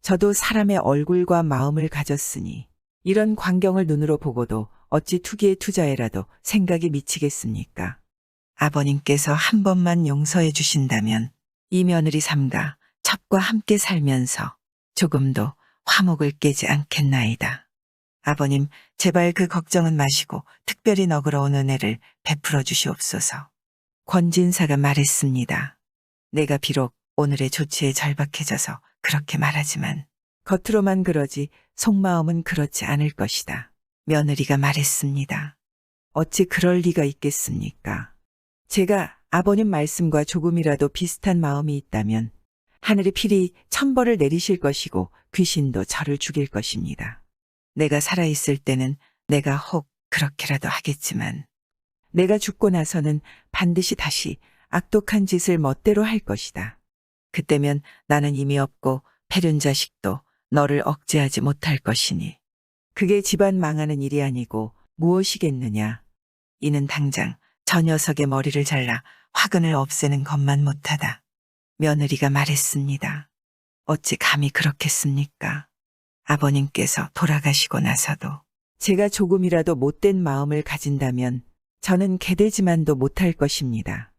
[SPEAKER 1] 저도 사람의 얼굴과 마음을 가졌으니 이런 광경을 눈으로 보고도 어찌 투기에 투자해라도 생각이 미치겠습니까? 아버님께서 한 번만 용서해 주신다면 이 며느리 삼가 첩과 함께 살면서 조금도 화목을 깨지 않겠나이다. 아버님, 제발 그 걱정은 마시고 특별히 너그러운 은혜를 베풀어 주시옵소서. 권진사가 말했습니다. 내가 비록 오늘의 조치에 절박해져서 그렇게 말하지만 겉으로만 그러지 속마음은 그렇지 않을 것이다. 며느리가 말했습니다. 어찌 그럴 리가 있겠습니까? 제가 아버님 말씀과 조금이라도 비슷한 마음이 있다면 하늘이 필히 천벌을 내리실 것이고 귀신도 저를 죽일 것입니다. 내가 살아있을 때는 내가 혹 그렇게라도 하겠지만 내가 죽고 나서는 반드시 다시 악독한 짓을 멋대로 할 것이다. 그때면 나는 이미 없고 패륜 자식도 너를 억제하지 못할 것이니 그게 집안 망하는 일이 아니고 무엇이겠느냐. 이는 당장 저 녀석의 머리를 잘라 화근을 없애는 것만 못하다. 며느리가 말했습니다. 어찌 감히 그렇겠습니까? 아버님께서 돌아가시고 나서도 제가 조금이라도 못된 마음을 가진다면 저는 개되지만도 못할 것입니다.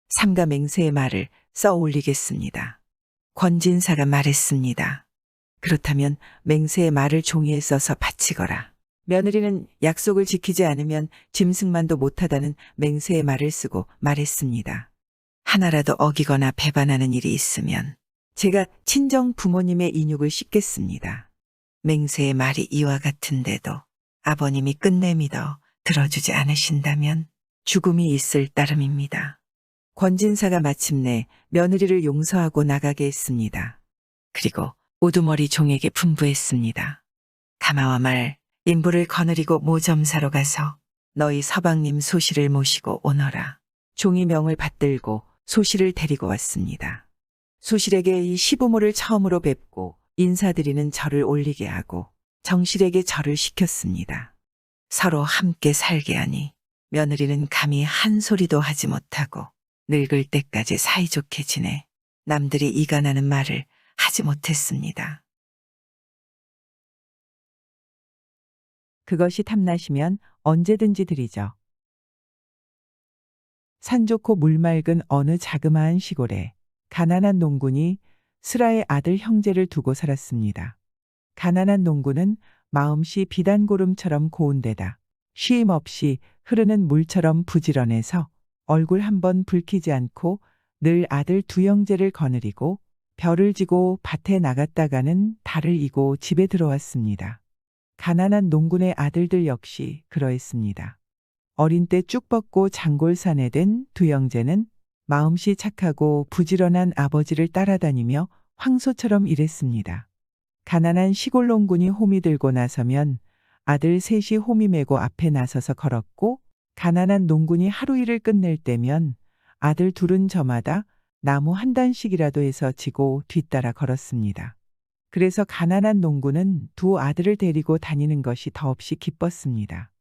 [SPEAKER 1] 삼가 맹세의 말을 써 올리겠습니다. 권진사가 말했습니다. 그렇다면 맹세의 말을 종이에 써서 바치거라. 며느리는 약속을 지키지 않으면 짐승만도 못하다는 맹세의 말을 쓰고 말했습니다. 하나라도 어기거나 배반하는 일이 있으면 제가 친정 부모님의 인육을 씻겠습니다. 맹세의 말이 이와 같은데도 아버님이 끝내 믿어 들어주지 않으신다면 죽음이 있을 따름입니다. 권진사가 마침내 며느리를 용서하고 나가게 했습니다. 그리고 우두머리 종에게 분부했습니다. 가마와 말, 인부를 거느리고 모점사로 가서 너희 서방님 소실을 모시고 오너라. 종이 명을 받들고 소실을 데리고 왔습니다. 소실에게 이 시부모를 처음으로 뵙고 인사드리는 절을 올리게 하고 정실에게 절을 시켰습니다. 서로 함께 살게 하니 며느리는 감히 한 소리도 하지 못하고 늙을 때까지 사이좋게 지내 남들이 이간하는 말을 하지 못했습니다. 그것이 탐나시면 언제든지 드리죠. 산 좋고 물 맑은 어느 자그마한 시골에 가난한 농군이 스라의 아들 형제를 두고 살았습니다. 가난한 농군은 마음씨 비단고름처럼 고운데다 쉼 없이 흐르는 물처럼 부지런해서 얼굴 한번 붉히지 않고 늘 아들 두 형제를 거느리고 별을 지고 밭에 나갔다가는 달을 이고 집에 들어왔습니다. 가난한 농군의 아들들 역시 그러했습니다. 어린 때 쭉 뻗고 장골사내 된 두 형제는 마음씨 착하고 부지런한 아버지를 따라다니며 황소처럼 일했습니다. 가난한 시골 농군이 홈이 들고 나서면 아들 셋이 홈이 메고 앞에 나서서 걸었고 가난한 농군이 하루 일을 끝낼 때면 아들 둘은 저마다 나무 한 단씩이라도 해서 지고 뒤따라 걸었습니다. 그래서 가난한 농군은 두 아들을 데리고 다니는 것이 더없이 기뻤습니다.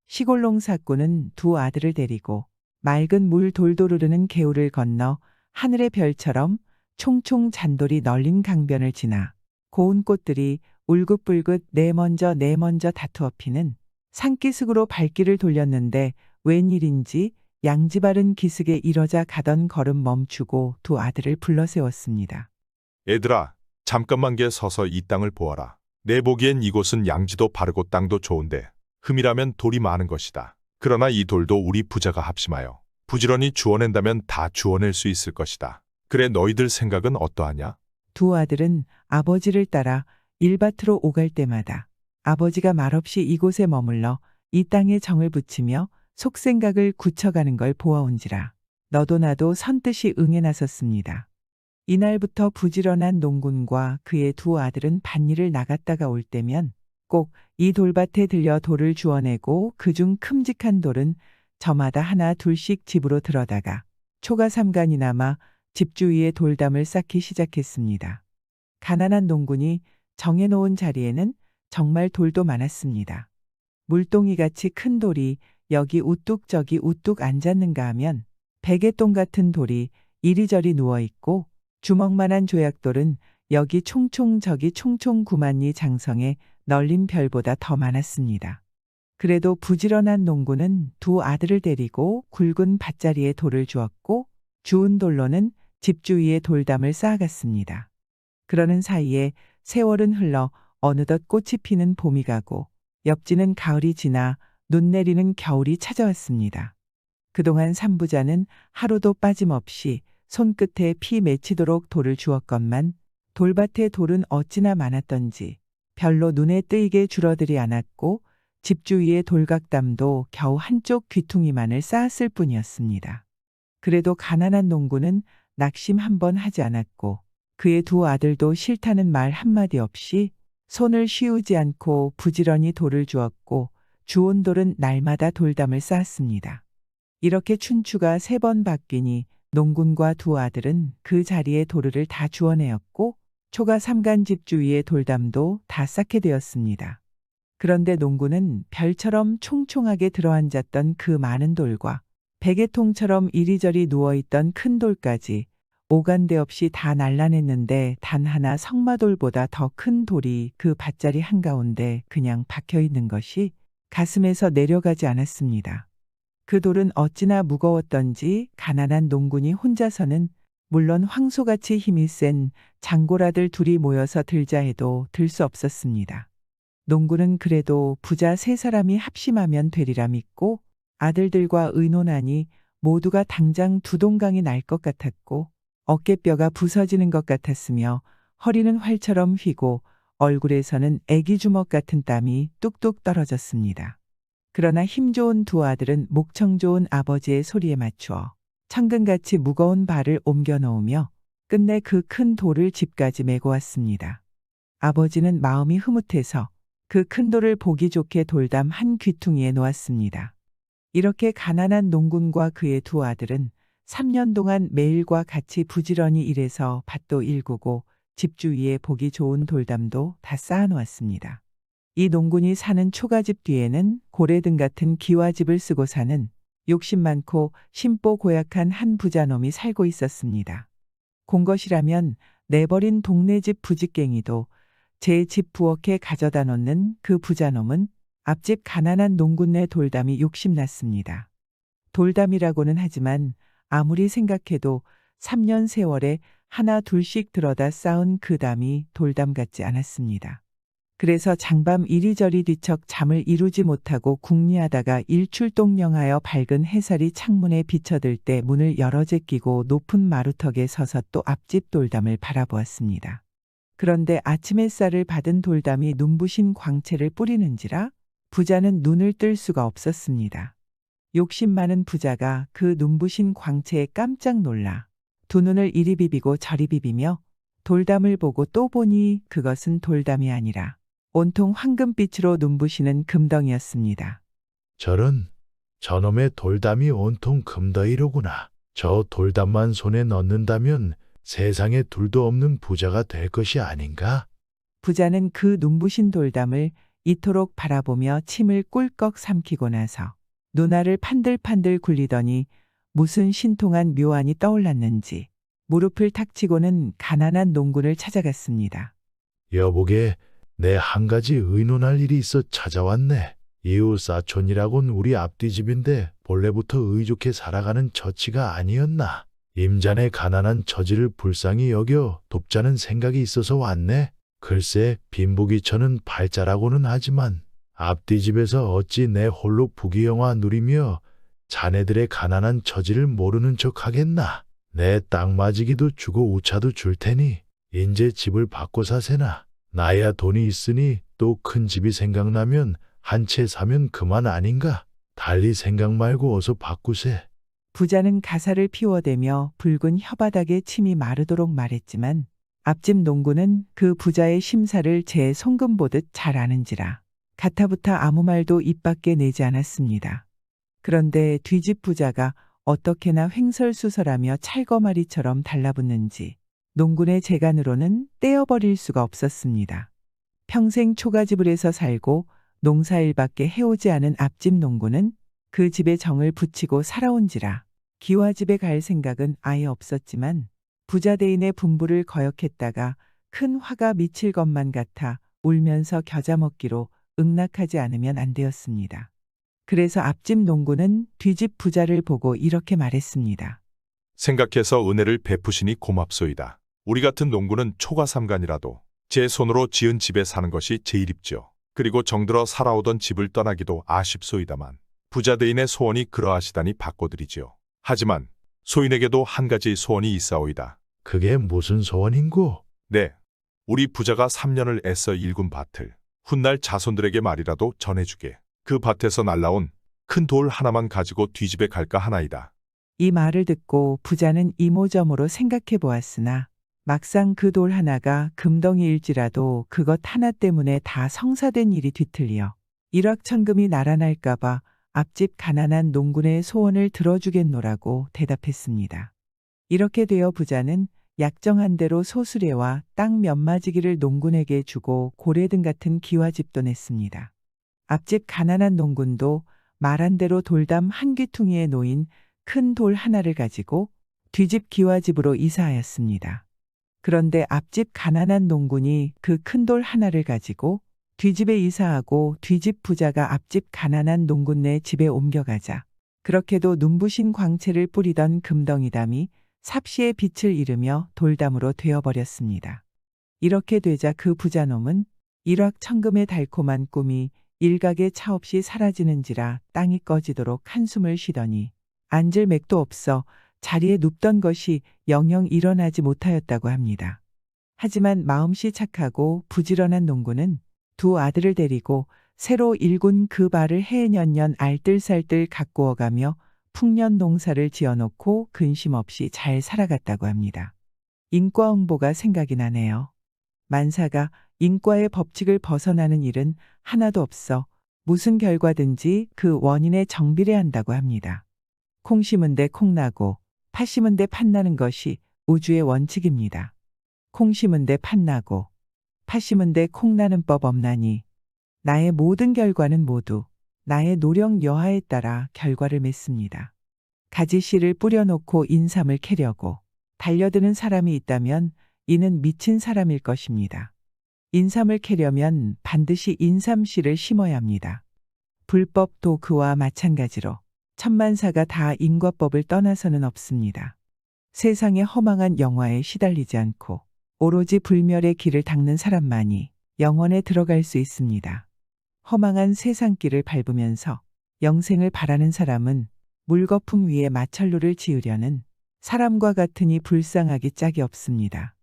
[SPEAKER 1] 시골 농사꾼은 두 아들을 데리고 맑은 물 돌돌 흐르는 개울을 건너 하늘의 별처럼 총총 잔돌이 널린 강변을 지나 고운 꽃들이 울긋불긋 내 먼저 다투어 피는 산기슭으로 발길을 돌렸는데 웬일인지 양지바른 기슭에 이러자 가던 걸음 멈추고 두 아들을 불러 세웠습니다.
[SPEAKER 10] 얘들아, 잠깐만 게 서서 이 땅을 보아라. 내 보기엔 이곳은 양지도 바르고 땅도 좋은데 흠이라면 돌이 많은 것이다. 그러나 이 돌도 우리 부자가 합심하여 부지런히 주워낸다면 다 주워낼 수 있을 것이다. 그래 너희들 생각은 어떠하냐?
[SPEAKER 1] 두 아들은 아버지를 따라 일밭으로 오갈 때마다 아버지가 말없이 이곳에 머물러 이 땅에 정을 붙이며 속생각을 굳혀가는 걸 보아온지라 너도 나도 선뜻이 응해 나섰습니다. 이날부터 부지런한 농군과 그의 두 아들은 밭일을 나갔다가 올 때면 꼭 이 돌밭에 들려 돌을 주워내고 그중 큼직한 돌은 저마다 하나 둘씩 집으로 들어다가 초가삼간이 남아 집 주위에 돌담을 쌓기 시작했습니다. 가난한 농군이 정해놓은 자리에는 정말 돌도 많았습니다. 물동이같이 큰 돌이 여기 우뚝 저기 우뚝 앉았는가 하면 베개똥 같은 돌이 이리저리 누워있고 주먹만한 조약돌은 여기 총총 저기 총총 구만리 장성에 널린 별보다 더 많았습니다. 그래도 부지런한 농군은 두 아들을 데리고 굵은 밭자리에 돌을 주었고 주운 돌로는 집 주위에 돌담을 쌓아갔습니다. 그러는 사이에 세월은 흘러 어느덧 꽃이 피는 봄이 가고 엽지는 가을이 지나 눈 내리는 겨울이 찾아왔습니다. 그동안 삼부자는 하루도 빠짐없이 손끝에 피 맺히도록 돌을 주었건만 돌밭에 돌은 어찌나 많았던지 별로 눈에 띄게 줄어들이 않았고 집 주위의 돌각담도 겨우 한쪽 귀퉁이만을 쌓았을 뿐이었습니다. 그래도 가난한 농부는 낙심 한 번 하지 않았고 그의 두 아들도 싫다는 말 한마디 없이 손을 쉬우지 않고 부지런히 돌을 주었고 주온 돌은 날마다 돌담을 쌓았습니다. 이렇게 춘추가 3번 바뀌니 농군과 두 아들은 그 자리에 도르를 다 주워내었고 초가 3간 집 주위의 돌담도 다 쌓게 되었습니다. 그런데 농군은 별처럼 총총하게 들어앉았던 그 많은 돌과 베개통처럼 이리저리 누워있던 큰 돌까지 오간데 없이 다 날라냈는데 단 하나 성마돌보다 더 큰 돌이 그 밭자리 한가운데 그냥 박혀있는 것이 가슴에서 내려가지 않았습니다. 그 돌은 어찌나 무거웠던지 가난한 농군이 혼자서는 물론 황소같이 힘이 센 장고라들 둘이 모여서 들자 해도 들 수 없었습니다. 농군은 그래도 부자 3사람이 합심하면 되리라 믿고 아들들과 의논하니 모두가 당장 두동강이 날 것 같았고 어깨뼈가 부서지는 것 같았으며 허리는 활처럼 휘고 얼굴에서는 애기 주먹 같은 땀이 뚝뚝 떨어졌습니다. 그러나 힘 좋은 두 아들은 목청 좋은 아버지의 소리에 맞추어 천근같이 무거운 발을 옮겨 놓으며 끝내 그 큰 돌을 집까지 메고 왔습니다. 아버지는 마음이 흐뭇해서 그 큰 돌을 보기 좋게 돌담 한 귀퉁이에 놓았습니다. 이렇게 가난한 농군과 그의 두 아들은 3년 동안 매일과 같이 부지런히 일해서 밭도 일구고 집 주위에 보기 좋은 돌담도 다 쌓아놓았습니다. 이 농군이 사는 초가집 뒤에는 고래등 같은 기와집을 쓰고 사는 욕심 많고 심보 고약한 한 부자놈이 살고 있었습니다. 공것이라면 내버린 동네 집 부직갱이도 제 집 부엌에 가져다 놓는 그 부자놈은 앞집 가난한 농군네 돌담이 욕심났습니다. 돌담이라고는 하지만 아무리 생각해도 3년 세월에 하나 둘씩 들어다 쌓은 그 담이 돌담 같지 않았습니다. 그래서 장밤 이리저리 뒤척 잠을 이루지 못하고 궁리하다가 일출동령하여 밝은 햇살이 창문에 비쳐들 때 문을 열어 제끼고 높은 마루턱에 서서 또 앞집 돌담을 바라보았습니다. 그런데 아침 햇살을 받은 돌담이 눈부신 광채를 뿌리는지라 부자는 눈을 뜰 수가 없었습니다. 욕심 많은 부자가 그 눈부신 광채에 깜짝 놀라 두 눈을 이리 비비고 저리 비비며 돌담을 보고 또 보니 그것은 돌담이 아니라 온통 황금빛으로 눈부시는 금덩이였습니다.
[SPEAKER 2] 저놈의 돌담이 온통 금덩이로구나. 저 돌담만 손에 넣는다면 세상에 둘도 없는 부자가 될 것이 아닌가?
[SPEAKER 1] 부자는 그 눈부신 돌담을 이토록 바라보며 침을 꿀꺽 삼키고 나서 눈알을 판들판들 굴리더니 무슨 신통한 묘안이 떠올랐는지 무릎을 탁 치고는 가난한 농군을 찾아갔습니다.
[SPEAKER 2] 여보게, 내 한 가지 의논할 일이 있어 찾아왔네. 이웃 사촌이라곤 우리 앞뒤 집인데 본래부터 의좋게 살아가는 처치가 아니었나. 임자네 가난한 처지를 불쌍히 여겨 돕자는 생각이 있어서 왔네. 글쎄 빈부귀천은 팔자라고는 하지만 앞뒤 집에서 어찌 내 홀로 부귀영화 누리며 자네들의 가난한 처지를 모르는 척 하겠나. 내 땅 맞이기도 주고 우차도 줄 테니 인제 집을 바꿔 사세나. 나야 돈이 있으니 또 큰 집이 생각나면 한 채 사면 그만 아닌가. 달리 생각 말고 어서 바꾸세.
[SPEAKER 1] 부자는 가사를 피워대며 붉은 혀바닥에 침이 마르도록 말했지만 앞집 농군은 그 부자의 심사를 제 송금 보듯 잘 아는지라 가타부타 아무 말도 입 밖에 내지 않았습니다. 그런데 뒤집 부자가 어떻게나 횡설수설하며 찰거마리처럼 달라붙는지 농군의 재간으로는 떼어버릴 수가 없었습니다. 평생 초가집을해서 살고 농사일밖에 해오지 않은 앞집 농군은 그 집에 정을 붙이고 살아온지라 기와집에 갈 생각은 아예 없었지만 부자대인의 분부를 거역했다가 큰 화가 미칠 것만 같아 울면서 겨자 먹기로 응낙하지 않으면 안 되었습니다. 그래서 앞집 농군은 뒤집 부자를 보고 이렇게 말했습니다.
[SPEAKER 10] 생각해서 은혜를 베푸시니 고맙소이다. 우리 같은 농군은 초가 삼간이라도 제 손으로 지은 집에 사는 것이 제일 입죠. 그리고 정들어 살아오던 집을 떠나기도 아쉽소이다만 부자 대인의 소원이 그러하시다니 바꿔드리지요. 하지만 소인에게도 한 가지 소원이 있사오이다.
[SPEAKER 2] 그게 무슨 소원인고?
[SPEAKER 10] 네, 우리 부자가 3년을 애써 일군 밭을 훗날 자손들에게 말이라도 전해주게. 그 밭에서 날라온 큰 돌 하나만 가지고 뒤집에 갈까 하나이다.
[SPEAKER 1] 이 말을 듣고 부자는 이모저모로 생각해 보았으나 막상 그 돌 하나가 금덩이일지라도 그것 하나 때문에 다 성사된 일이 뒤틀려 일확천금이 날아날까봐 앞집 가난한 농군의 소원을 들어주겠노라고 대답했습니다. 이렇게 되어 부자는 약정한 대로 소수레와 땅 몇 마지기를 농군에게 주고 고래등 같은 기와집도 냈습니다. 앞집 가난한 농군도 말한 대로 돌담 한 귀퉁이에 놓인 큰 돌 하나를 가지고 뒤집 기와집으로 이사하였습니다. 그런데 앞집 가난한 농군이 그 큰 돌 하나를 가지고 뒤집에 이사하고 뒤집 부자가 앞집 가난한 농군네 집에 옮겨가자 그렇게도 눈부신 광채를 뿌리던 금덩이담이 삽시의 빛을 잃으며 돌담으로 되어버렸습니다. 이렇게 되자 그 부자놈은 일확천금의 달콤한 꿈이 일각에 차없이 사라지는지라 땅이 꺼지도록 한숨을 쉬더니 앉을 맥도 없어 자리에 눕던 것이 영영 일어나지 못하였다고 합니다. 하지만 마음씨 착하고 부지런한 농군은 두 아들을 데리고 새로 일군 그 발을 해년년 알뜰살뜰 가꾸어가며 풍년 농사를 지어놓고 근심 없이 잘 살아갔다고 합니다. 인과응보가 생각이 나네요. 만사가 인과의 법칙을 벗어나는 일은 하나도 없어 무슨 결과든지 그 원인에 정비례한다고 합니다. 콩 심은 데 콩 나고 팥 심은 데 팥 나는 것이 우주의 원칙입니다. 콩 심은 데 팥 나고 팥 심은 데 콩 나는 법 없나니 나의 모든 결과는 모두 나의 노력 여하에 따라 결과를 맺습니다. 가지 씨를 뿌려놓고 인삼을 캐려고 달려드는 사람이 있다면 이는 미친 사람일 것입니다. 인삼을 캐려면 반드시 인삼 씨를 심어야 합니다. 불법도 그와 마찬가지로 천만사가 다 인과법을 떠나서는 없습니다. 세상의 허망한 영화에 시달리지 않고 오로지 불멸의 길을 닦는 사람만이 영원에 들어갈 수 있습니다. 허망한 세상길을 밟으면서 영생을 바라는 사람은 물거품 위에 마철루를 지으려는 사람과 같으니 불쌍하기 짝이 없습니다.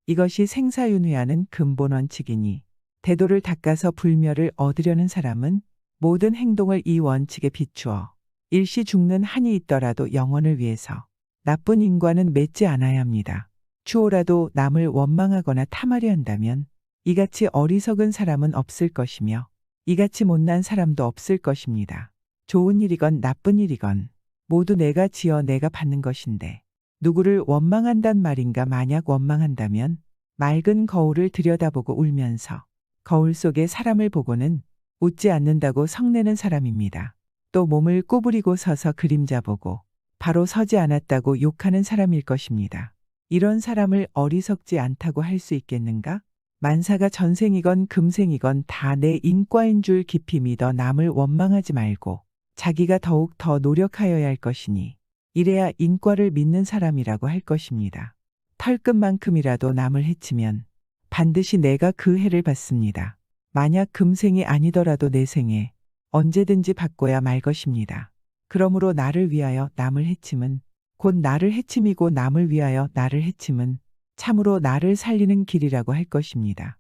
[SPEAKER 1] 이것이 생사윤회하는 근본 원칙이니 대도를 닦아서 불멸을 얻으려는 사람은 모든 행동을 이 원칙에 비추어 일시 죽는 한이 있더라도 영원을 위해서 나쁜 인과는 맺지 않아야 합니다. 추호라도 남을 원망하거나 탐하려 한다면 이같이 어리석은 사람은 없을 것이며 이같이 못난 사람도 없을 것입니다. 좋은 일이건 나쁜 일이건 모두 내가 지어 내가 받는 것인데 누구를 원망한단 말인가. 만약 원망한다면 맑은 거울을 들여다보고 울면서 거울 속의 사람을 보고는 웃지 않는다고 성내는 사람입니다. 또 몸을 구부리고 서서 그림자 보고 바로 서지 않았다고 욕하는 사람일 것입니다. 이런 사람을 어리석지 않다고 할 수 있겠는가? 만사가 전생이건 금생이건 다 내 인과인 줄 깊이 믿어 남을 원망하지 말고 자기가 더욱 더 노력하여야 할 것이니 이래야 인과를 믿는 사람이라고 할 것입니다. 털끝만큼이라도 남을 해치면 반드시 내가 그 해를 받습니다. 만약 금생이 아니더라도 내 생에 언제든지 받고야 말 것입니다. 그러므로 나를 위하여 남을 해침은 곧 나를 해침이고 남을 위하여 나를 해침은 참으로 나를 살리는 길이라고 할 것입니다.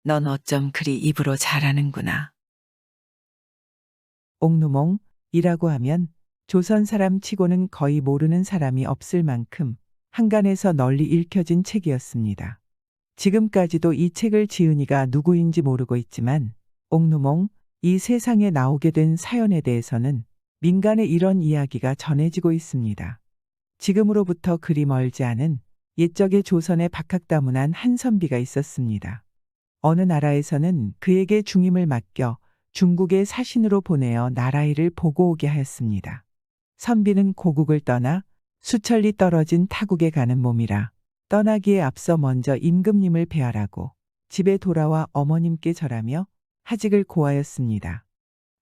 [SPEAKER 11] 넌 어쩜 그리 입으로 잘하는구나.
[SPEAKER 1] 옥누몽이라고 하면 조선 사람 치고는 거의 모르는 사람이 없을 만큼 한간에서 널리 읽혀진 책이었습니다. 지금까지도 이 책을 지은 이가 누구인지 모르고 있지만 옥누몽, 이 세상에 나오게 된 사연에 대해서는 민간에 이런 이야기가 전해지고 있습니다. 지금으로부터 그리 멀지 않은 옛적의 조선에 박학다문한 한 선비가 있었습니다. 어느 나라에서는 그에게 중임을 맡겨 중국의 사신으로 보내어 나라일을 보고 오게 하였습니다. 선비는 고국을 떠나 수천리 떨어진 타국에 가는 몸이라 떠나기에 앞서 먼저 임금님을 뵈하라고 집에 돌아와 어머님께 절하며 하직을 고하였습니다.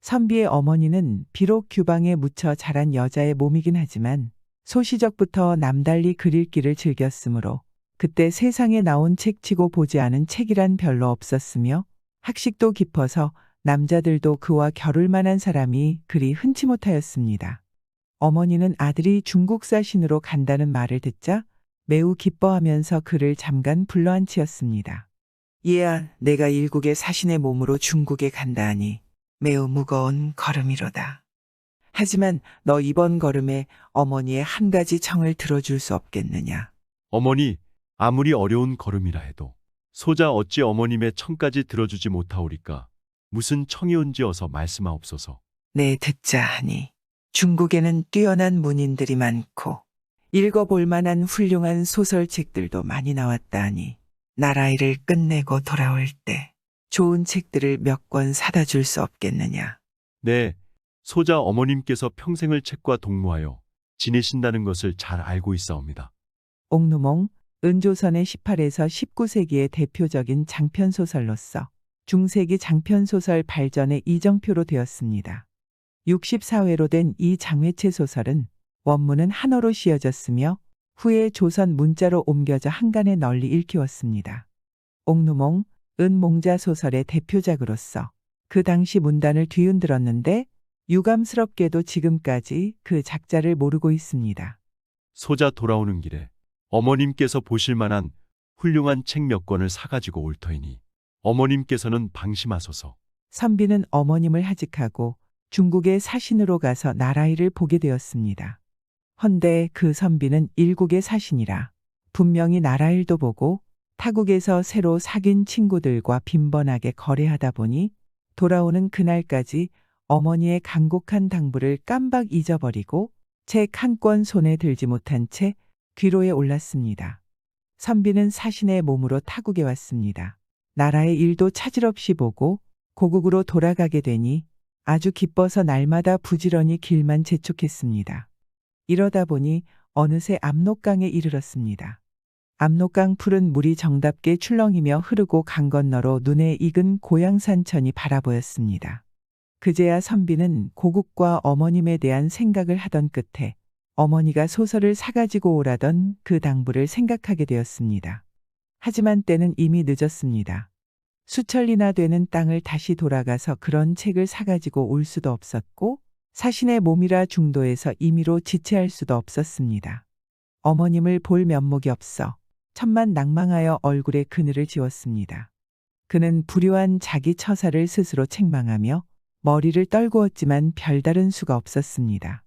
[SPEAKER 1] 선비의 어머니는 비록 규방에 묻혀 자란 여자의 몸이긴 하지만 소시적부터 남달리 글 읽기를 즐겼으므로 그때 세상에 나온 책치고 보지 않은 책이란 별로 없었으며 학식도 깊어서 남자들도 그와 겨룰 만한 사람이 그리 흔치 못하였습니다. 어머니는 아들이 중국 사신으로 간다는 말을 듣자 매우 기뻐하면서 그를 잠깐 불러앉히었습니다. 얘야, 내가 일국의 사신의 몸으로 중국에 간다 하니 매우 무거운 걸음이로다. 하지만 너 이번 걸음에 어머니의 한 가지 청을 들어줄 수 없겠느냐?
[SPEAKER 12] 어머니, 아무리 어려운 걸음이라 해도 소자 어찌 어머님의 청까지 들어주지 못하오리까? 무슨 청이 온지어서 말씀하옵소서.
[SPEAKER 1] 네, 듣자 하니 중국에는 뛰어난 문인들이 많고 읽어볼 만한 훌륭한 소설책들도 많이 나왔다 하니 나라일을 끝내고 돌아올 때 좋은 책들을 몇 권 사다 줄 수 없겠느냐?
[SPEAKER 12] 네, 소자 어머님께서 평생을 책과 동무하여 지내신다는 것을 잘 알고 있사옵니다.
[SPEAKER 1] 옥누몽, 은조선의 18에서 19세기의 대표적인 장편소설로서 중세기 장편소설 발전의 이정표로 되었습니다. 64회로 된 이 장회체 소설은 원문은 한어로 씌어졌으며 후에 조선 문자로 옮겨져 한간에 널리 읽히웠습니다. 옥누몽, 은몽자 소설의 대표작으로서 그 당시 문단을 뒤흔들었는데 유감스럽게도 지금까지 그 작자를 모르고 있습니다.
[SPEAKER 12] 소자 돌아오는 길에 어머님께서 보실 만한 훌륭한 책 몇 권을 사가지고 올 터이니 어머님께서는 방심하소서.
[SPEAKER 1] 선비는 어머님을 하직하고 중국의 사신으로 가서 나라일을 보게 되었습니다. 헌데 그 선비는 일국의 사신이라 분명히 나라일도 보고 타국에서 새로 사귄 친구들과 빈번하게 거래하다 보니 돌아오는 그날까지 어머니의 간곡한 당부를 깜박 잊어버리고 책 한 권 손에 들지 못한 채 귀로에 올랐습니다. 선비는 사신의 몸으로 타국에 왔습니다. 나라의 일도 차질 없이 보고 고국으로 돌아가게 되니 아주 기뻐서 날마다 부지런히 길만 재촉했습니다. 이러다 보니 어느새 압록강에 이르렀습니다. 압록강 푸른 물이 정답게 출렁이며 흐르고 강 건너로 눈에 익은 고향 산천이 바라보였습니다. 그제야 선비는 고국과 어머님에 대한 생각을 하던 끝에 어머니가 소설을 사가지고 오라던 그 당부를 생각하게 되었습니다. 하지만 때는 이미 늦었습니다. 수천리나 되는 땅을 다시 돌아가서 그런 책을 사가지고 올 수도 없었고 사신의 몸이라 중도에서 임의로 지체할 수도 없었습니다. 어머님을 볼 면목이 없어 천만 낭망하여 얼굴에 그늘을 지웠습니다. 그는 불효한 자기 처사를 스스로 책망하며 머리를 떨구었지만 별다른 수가 없었습니다.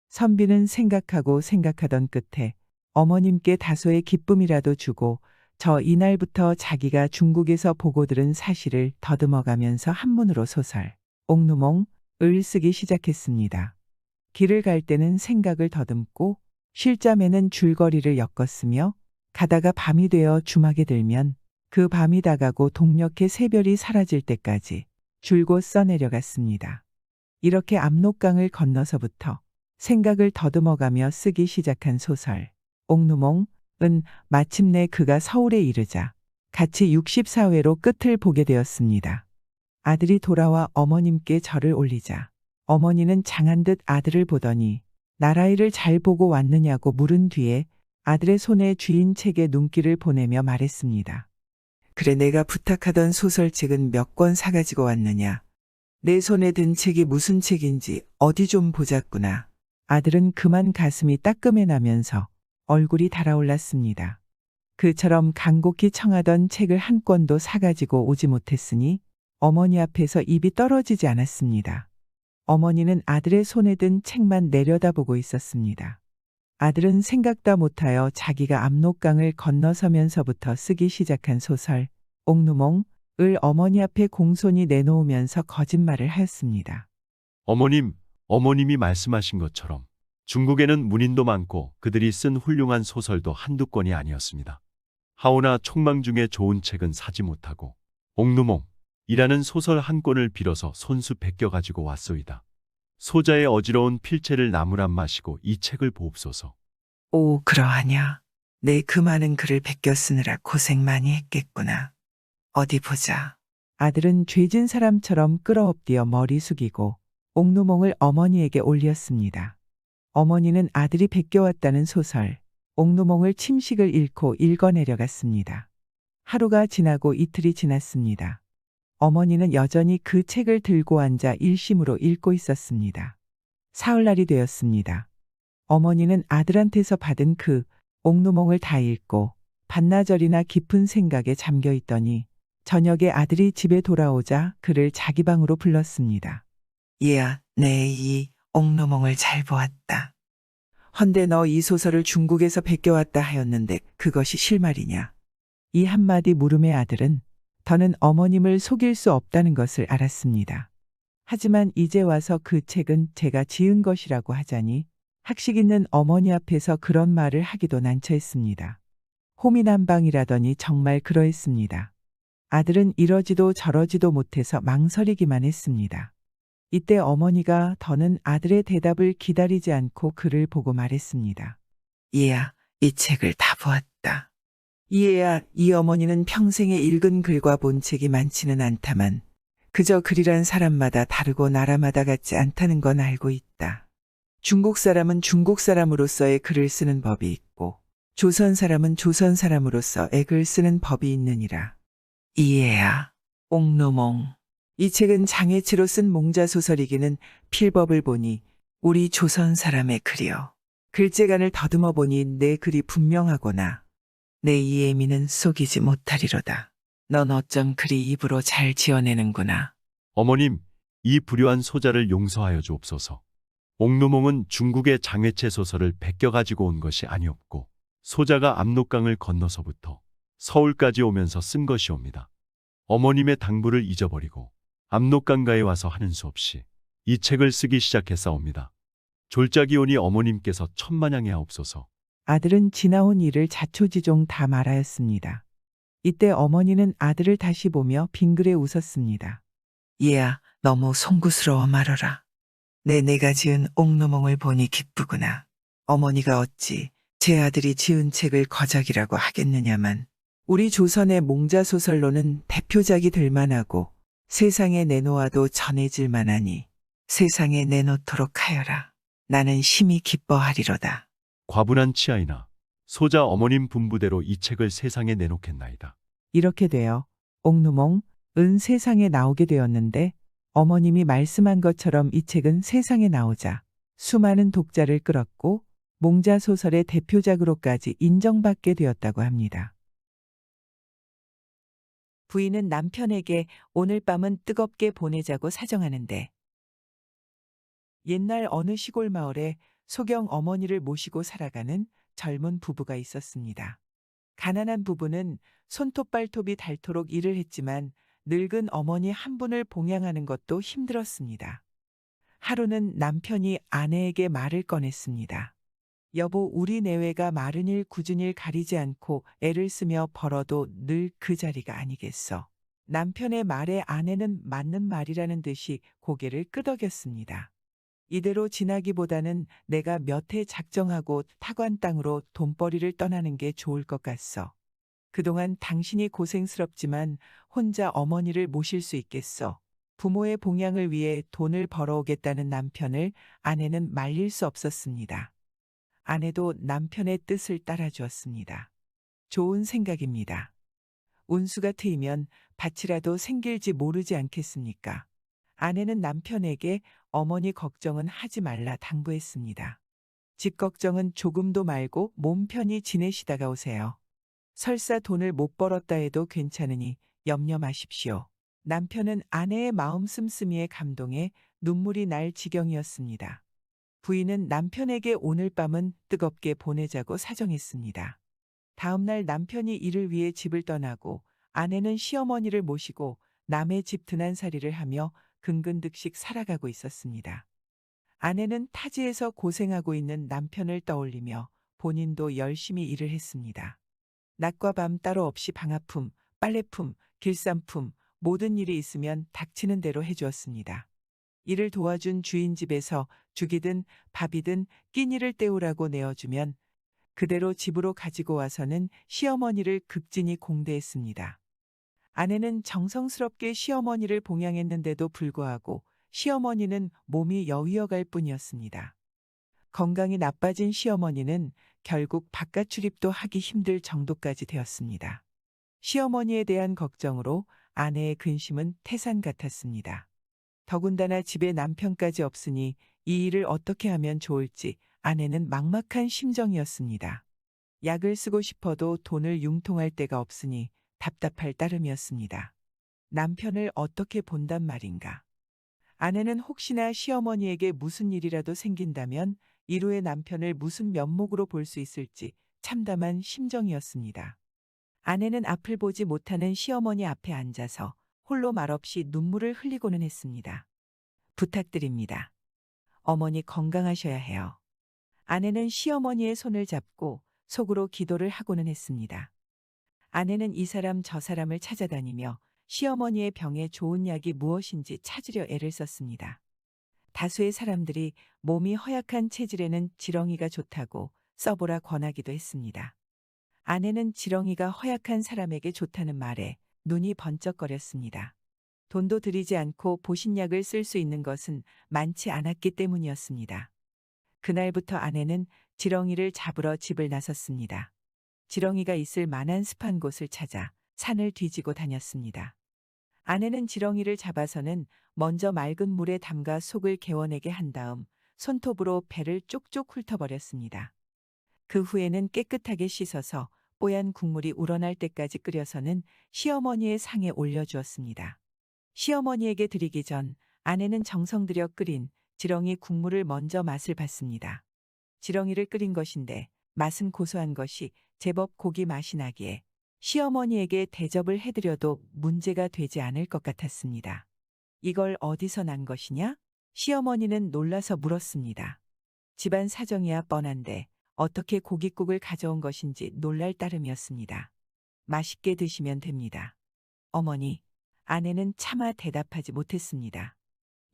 [SPEAKER 1] 선비는 생각하고 생각하던 끝에 어머님께 다소의 기쁨이라도 주고 저 이날부터 자기가 중국에서 보고 들은 사실을 더듬어가면서 한문으로 소설 옥누몽을 쓰기 시작했습니다. 길을 갈 때는 생각을 더듬고 쉴 잠에는 줄거리를 엮었으며 가다가 밤이 되어 주막에 들면 그 밤이 다가고 동력의 새별이 사라질 때까지 줄곧 써내려갔습니다. 이렇게 압록강을 건너서부터 생각을 더듬어가며 쓰기 시작한 소설 옥누몽은 마침내 그가 서울에 이르자 같이 64회로 끝을 보게 되었습니다. 아들이 돌아와 어머님께 절을 올리자 어머니는 장한 듯 아들을 보더니 나라일을 잘 보고 왔느냐고 물은 뒤에 아들의 손에 쥐인 책에 눈길을 보내며 말했습니다. 그래, 내가 부탁하던 소설책은 몇 권 사가지고 왔느냐? 내 손에 든 책이 무슨 책인지 어디 좀 보자꾸나. 아들은 그만 가슴이 따끔해 나면서 얼굴이 달아올랐습니다. 그처럼 간곡히 청하던 책을 한 권도 사가지고 오지 못했으니 어머니 앞에서 입이 떨어지지 않았습니다. 어머니는 아들의 손에 든 책만 내려다보고 있었습니다. 아들은 생각다 못하여 자기가 압록강을 건너서면서부터 쓰기 시작한 소설 옥누몽을 어머니 앞에 공손히 내놓으면서 거짓말을 하였습니다.
[SPEAKER 12] 어머님이 말씀하신 것처럼 중국에는 문인도 많고 그들이 쓴 훌륭한 소설도 한두 권이 아니었습니다. 하오나 촉망 중에 좋은 책은 사지 못하고 옥누몽이라는 소설 한 권을 빌어서 손수 베껴 가지고 왔소이다. 소자의 어지러운 필체를 나무란 마시고 이 책을 보옵소서.
[SPEAKER 1] 오, 그러하냐. 내 그 많은 글을 베껴 쓰느라 고생 많이 했겠구나. 어디 보자. 아들은 죄진 사람처럼 끌어엎디어 머리 숙이고 옥누몽을 어머니에게 올렸습니다. 어머니는 아들이 베껴왔다는 소설 옥루몽을 침식을 잃고 읽어내려갔습니다. 하루가 지나고 이틀이 지났습니다. 어머니는 여전히 그 책을 들고 앉아 일심으로 읽고 있었습니다. 사흘날이 되었습니다. 어머니는 아들한테서 받은 그 옥루몽을 다 읽고 반나절이나 깊은 생각에 잠겨 있더니 저녁에 아들이 집에 돌아오자 그를 자기 방으로 불렀습니다.
[SPEAKER 11] 얘야, 내 이 옥루몽을 잘 보았다.
[SPEAKER 1] 헌데 너 이 소설을 중국에서 베껴왔다 하였는데 그것이 실말이냐? 이 한마디 물음에 아들은 더는 어머님을 속일 수 없다는 것을 알았습니다. 하지만 이제 와서 그 책은 제가 지은 것이라고 하자니 학식 있는 어머니 앞에서 그런 말을 하기도 난처했습니다. 호미난방이라더니 정말 그러했습니다. 아들은 이러지도 저러지도 못해서 망설이기만 했습니다. 이때 어머니가 더는 아들의 대답을 기다리지 않고 그를 보고 말했습니다.
[SPEAKER 11] 얘야, 이 책을 다 보았다.
[SPEAKER 1] 이에야 이 어머니는 평생에 읽은 글과 본 책이 많지는 않다만 그저 글이란 사람마다 다르고 나라마다 같지 않다는 건 알고 있다. 중국 사람은 중국 사람으로서의 글을 쓰는 법이 있고 조선 사람은 조선 사람으로서 액을 쓰는 법이 있느니라.
[SPEAKER 11] 이해야, 옥루몽.
[SPEAKER 1] 이 책은 장애치로 쓴 몽자소설이기는 필법을 보니 우리 조선 사람의 글이여. 글재간을 더듬어 보니 내 글이 분명하거나
[SPEAKER 11] 내 이애미는 속이지 못하리로다. 넌 어쩜 그리 입으로 잘 지어내는구나.
[SPEAKER 12] 어머님, 이 불효한 소자를 용서하여 주옵소서. 옥루몽은 중국의 장외체 소설을 베껴 가지고 온 것이 아니었고 소자가 압록강을 건너서부터 서울까지 오면서 쓴 것이옵니다. 어머님의 당부를 잊어버리고 압록강가에 와서 하는 수 없이 이 책을 쓰기 시작했사옵니다. 졸작이 오니 어머님께서 천만양해 하옵소서.
[SPEAKER 1] 아들은 지나온 일을 자초지종 다 말하였습니다. 이때 어머니는 아들을 다시 보며 빙그레 웃었습니다.
[SPEAKER 11] 얘야, 너무 송구스러워 말어라. 내가 지은 옥루몽을 보니 기쁘구나. 어머니가 어찌 제 아들이 지은 책을 거작이라고 하겠느냐만
[SPEAKER 1] 우리 조선의 몽자소설로는 대표작이 될 만하고 세상에 내놓아도 전해질 만하니
[SPEAKER 11] 세상에 내놓도록 하여라. 나는 심히 기뻐하리로다.
[SPEAKER 12] 과분한 치아이나 소자 어머님 분부대로 이 책을 세상에 내놓겠나이다.
[SPEAKER 1] 이렇게 되어 옥루몽은 세상에 나오게 되었는데 어머님이 말씀한 것처럼 이 책은 세상에 나오자 수많은 독자를 끌었고 몽자소설의 대표작으로까지 인정받게 되었다고 합니다. 부인은 남편에게 오늘 밤은 뜨겁게 보내자고 사정하는데 옛날 어느 시골 마을에 소경 어머니를 모시고 살아가는 젊은 부부가 있었습니다. 가난한 부부는 손톱발톱이 닳도록 일을 했지만 늙은 어머니 한 분을 봉양하는 것도 힘들었습니다. 하루는 남편이 아내에게 말을 꺼냈습니다. 여보, 우리 내외가 마른 일 굳은 일 가리지 않고 애를 쓰며 벌어도 늘 그 자리가 아니겠어. 남편의 말에 아내는 맞는 말이라는 듯이 고개를 끄덕였습니다. 이대로 지나기보다는 내가 몇 해 작정하고 타관 땅으로 돈벌이를 떠나는 게 좋을 것 같소. 그동안 당신이 고생스럽지만 혼자 어머니를 모실 수 있겠소. 부모의 봉양을 위해 돈을 벌어오겠다는 남편을 아내는 말릴 수 없었습니다. 아내도 남편의 뜻을 따라주었습니다. 좋은 생각입니다. 운수가 트이면 밭이라도 생길지 모르지 않겠습니까? 아내는 남편에게 어머니 걱정은 하지 말라 당부했습니다. 집 걱정은 조금도 말고 몸 편히 지내시다가 오세요. 설사 돈을 못 벌었다 해도 괜찮으니 염려 마십시오. 남편은 아내의 마음 씀씀이에 감동해 눈물이 날 지경이었습니다. 부인은 남편에게 오늘 밤은 뜨겁게 보내자고 사정했습니다. 다음 날 남편이 일을 위해 집을 떠나고 아내는 시어머니를 모시고 남의 집 드난살이를 하며 근근득식 살아가고 있었습니다. 아내는 타지에서 고생하고 있는 남편을 떠올리며 본인도 열심히 일을 했습니다. 낮과 밤 따로 없이 방화품, 빨래품, 길쌈품, 모든 일이 있으면 닥치는 대로 해주었습니다. 이를 도와준 주인 집에서 죽이든 밥이든 끼니를 때우라고 내어주면 그대로 집으로 가지고 와서는 시어머니를 극진히 공대했습니다. 아내는 정성스럽게 시어머니를 봉양했는데도 불구하고 시어머니는 몸이 여위어갈 뿐이었습니다. 건강이 나빠진 시어머니는 결국 바깥 출입도 하기 힘들 정도까지 되었습니다. 시어머니에 대한 걱정으로 아내의 근심은 태산 같았습니다. 더군다나 집에 남편까지 없으니 이 일을 어떻게 하면 좋을지 아내는 막막한 심정이었습니다. 약을 쓰고 싶어도 돈을 융통할 데가 없으니 답답할 따름이었습니다. 남편을 어떻게 본단 말인가. 아내는 혹시나 시어머니에게 무슨 일이라도 생긴다면 이후에 남편을 무슨 면목으로 볼 수 있을지 참담한 심정이었습니다. 아내는 앞을 보지 못하는 시어머니 앞에 앉아서 홀로 말없이 눈물을 흘리고는 했습니다. 부탁드립니다. 어머니 건강하셔야 해요. 아내는 시어머니의 손을 잡고 속으로 기도를 하고는 했습니다. 아내는 이 사람 저 사람을 찾아다니며 시어머니의 병에 좋은 약이 무엇인지 찾으려 애를 썼습니다. 다수의 사람들이 몸이 허약한 체질에는 지렁이가 좋다고 써보라 권하기도 했습니다. 아내는 지렁이가 허약한 사람에게 좋다는 말에 눈이 번쩍거렸습니다. 돈도 들이지 않고 보신약을 쓸 수 있는 것은 많지 않았기 때문이었습니다. 그날부터 아내는 지렁이를 잡으러 집을 나섰습니다. 지렁이가 있을 만한 습한 곳을 찾아 산을 뒤지고 다녔습니다. 아내는 지렁이를 잡아서는 먼저 맑은 물에 담가 속을 개워내게 한 다음 손톱으로 배를 쪽쪽 훑어버렸습니다. 그 후에는 깨끗하게 씻어서 뽀얀 국물이 우러날 때까지 끓여서는 시어머니의 상에 올려주었습니다. 시어머니에게 드리기 전 아내는 정성 들여 끓인 지렁이 국물을 먼저 맛을 봤습니다. 지렁이를 끓인 것인데 맛은 고소한 것이 제법 고기 맛이 나기에 시어머니에게 대접을 해드려도 문제가 되지 않을 것 같았습니다. 이걸 어디서 난 것이냐? 시어머니는 놀라서 물었습니다. 집안 사정이야 뻔한데 어떻게 고깃국을 가져온 것인지 놀랄 따름이었습니다. 맛있게 드시면 됩니다. 어머니, 아내는 차마 대답하지 못했습니다.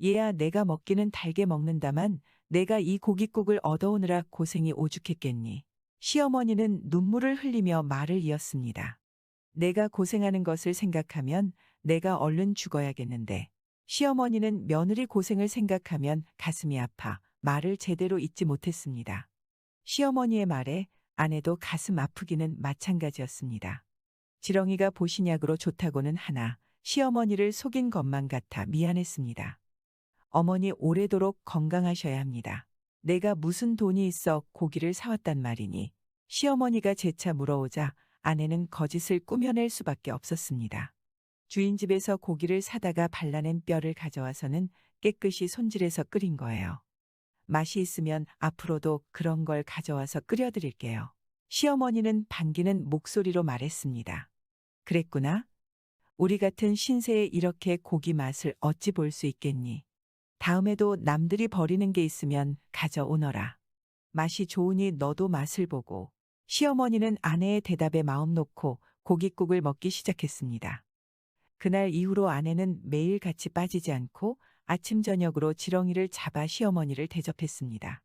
[SPEAKER 1] 얘야 내가 먹기는 달게 먹는다만 내가 이 고깃국을 얻어오느라 고생이 오죽했겠니. 시어머니는 눈물을 흘리며 말을 이었습니다. 내가 고생하는 것을 생각하면 내가 얼른 죽어야겠는데 시어머니는 며느리 고생을 생각하면 가슴이 아파 말을 제대로 잇지 못했습니다. 시어머니의 말에 아내도 가슴 아프기는 마찬가지였습니다. 지렁이가 보신약으로 좋다고는 하나 시어머니를 속인 것만 같아 미안했습니다. 어머니 오래도록 건강하셔야 합니다. 내가 무슨 돈이 있어 고기를 사왔단 말이니. 시어머니가 재차 물어오자 아내는 거짓을 꾸며낼 수밖에 없었습니다. 주인 집에서 고기를 사다가 발라낸 뼈를 가져와서는 깨끗이 손질해서 끓인 거예요. 맛이 있으면 앞으로도 그런 걸 가져와서 끓여드릴게요. 시어머니는 반기는 목소리로 말했습니다. 그랬구나. 우리 같은 신세에 이렇게 고기 맛을 어찌 볼 수 있겠니. 다음에도 남들이 버리는 게 있으면 가져오너라. 맛이 좋으니 너도 맛을 보고. 시어머니는 아내의 대답에 마음 놓고 고깃국을 먹기 시작했습니다. 그날 이후로 아내는 매일 같이 빠지지 않고 아침 저녁으로 지렁이를 잡아 시어머니를 대접했습니다.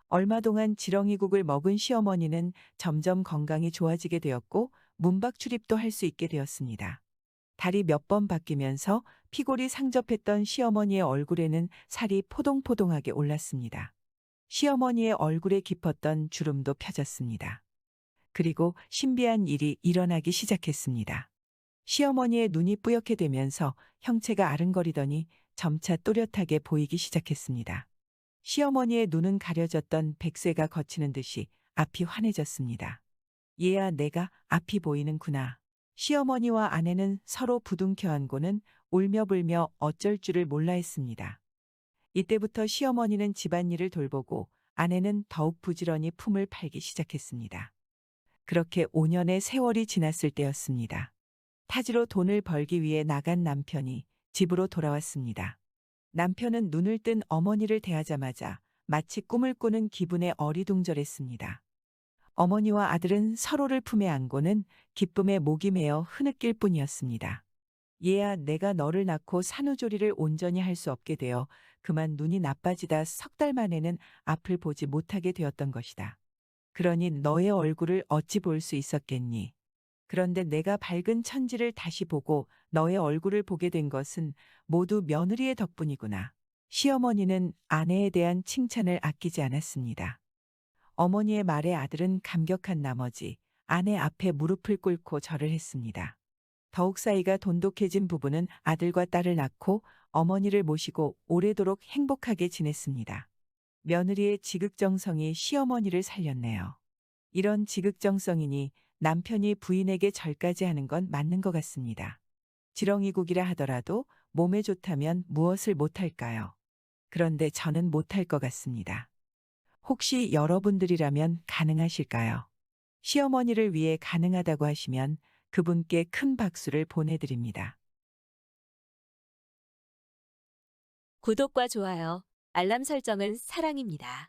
[SPEAKER 1] 얼마 동안 지렁이국을 먹은 시어머니는 점점 건강이 좋아지게 되었고 문박 출입도 할 수 있게 되었습니다. 달이 몇 번 바뀌면서 피골이 상접했던 시어머니의 얼굴에는 살이 포동포동하게 올랐습니다. 시어머니의 얼굴에 깊었던 주름도 펴졌습니다. 그리고 신비한 일이 일어나기 시작했습니다. 시어머니의 눈이 뿌옇게 되면서 형체가 아른거리더니 점차 또렷하게 보이기 시작했습니다. 시어머니의 눈은 가려졌던 백쇄가 거치는 듯이 앞이 환해졌습니다. 얘야 내가 앞이 보이는구나. 시어머니와 아내는 서로 부둥켜 안고는 울며불며 어쩔 줄을 몰라 했습니다. 이때부터 시어머니는 집안일을 돌보고 아내는 더욱 부지런히 품을 팔기 시작했습니다. 그렇게 5년의 세월이 지났을 때였습니다. 타지로 돈을 벌기 위해 나간 남편이 집으로 돌아왔습니다. 남편은 눈을 뜬 어머니를 대하자마자 마치 꿈을 꾸는 기분에 어리둥절했습니다. 어머니와 아들은 서로를 품에 안고는 기쁨에 목이 메어 흐느낄 뿐이었습니다. 얘야 내가 너를 낳고 산후조리를 온전히 할 수 없게 되어 그만 눈이 나빠지다 석 달 만에는 앞을 보지 못하게 되었던 것이다. 그러니 너의 얼굴을 어찌 볼 수 있었겠니? 그런데 내가 밝은 천지를 다시 보고 너의 얼굴을 보게 된 것은 모두 며느리의 덕분이구나. 시어머니는 아내에 대한 칭찬을 아끼지 않았습니다. 어머니의 말에 아들은 감격한 나머지 아내 앞에 무릎을 꿇고 절을 했습니다. 더욱 사이가 돈독해진 부부는 아들과 딸을 낳고 어머니를 모시고 오래도록 행복하게 지냈습니다. 며느리의 지극정성이 시어머니를 살렸네요. 이런 지극정성이니 남편이 부인에게 절까지 하는 건 맞는 것 같습니다. 지렁이국이라 하더라도 몸에 좋다면 무엇을 못할까요? 그런데 저는 못할 것 같습니다. 혹시 여러분들이라면 가능하실까요? 시어머니를 위해 가능하다고 하시면 그분께 큰 박수를 보내드립니다.
[SPEAKER 7] 구독과 좋아요, 알람 설정은 사랑입니다.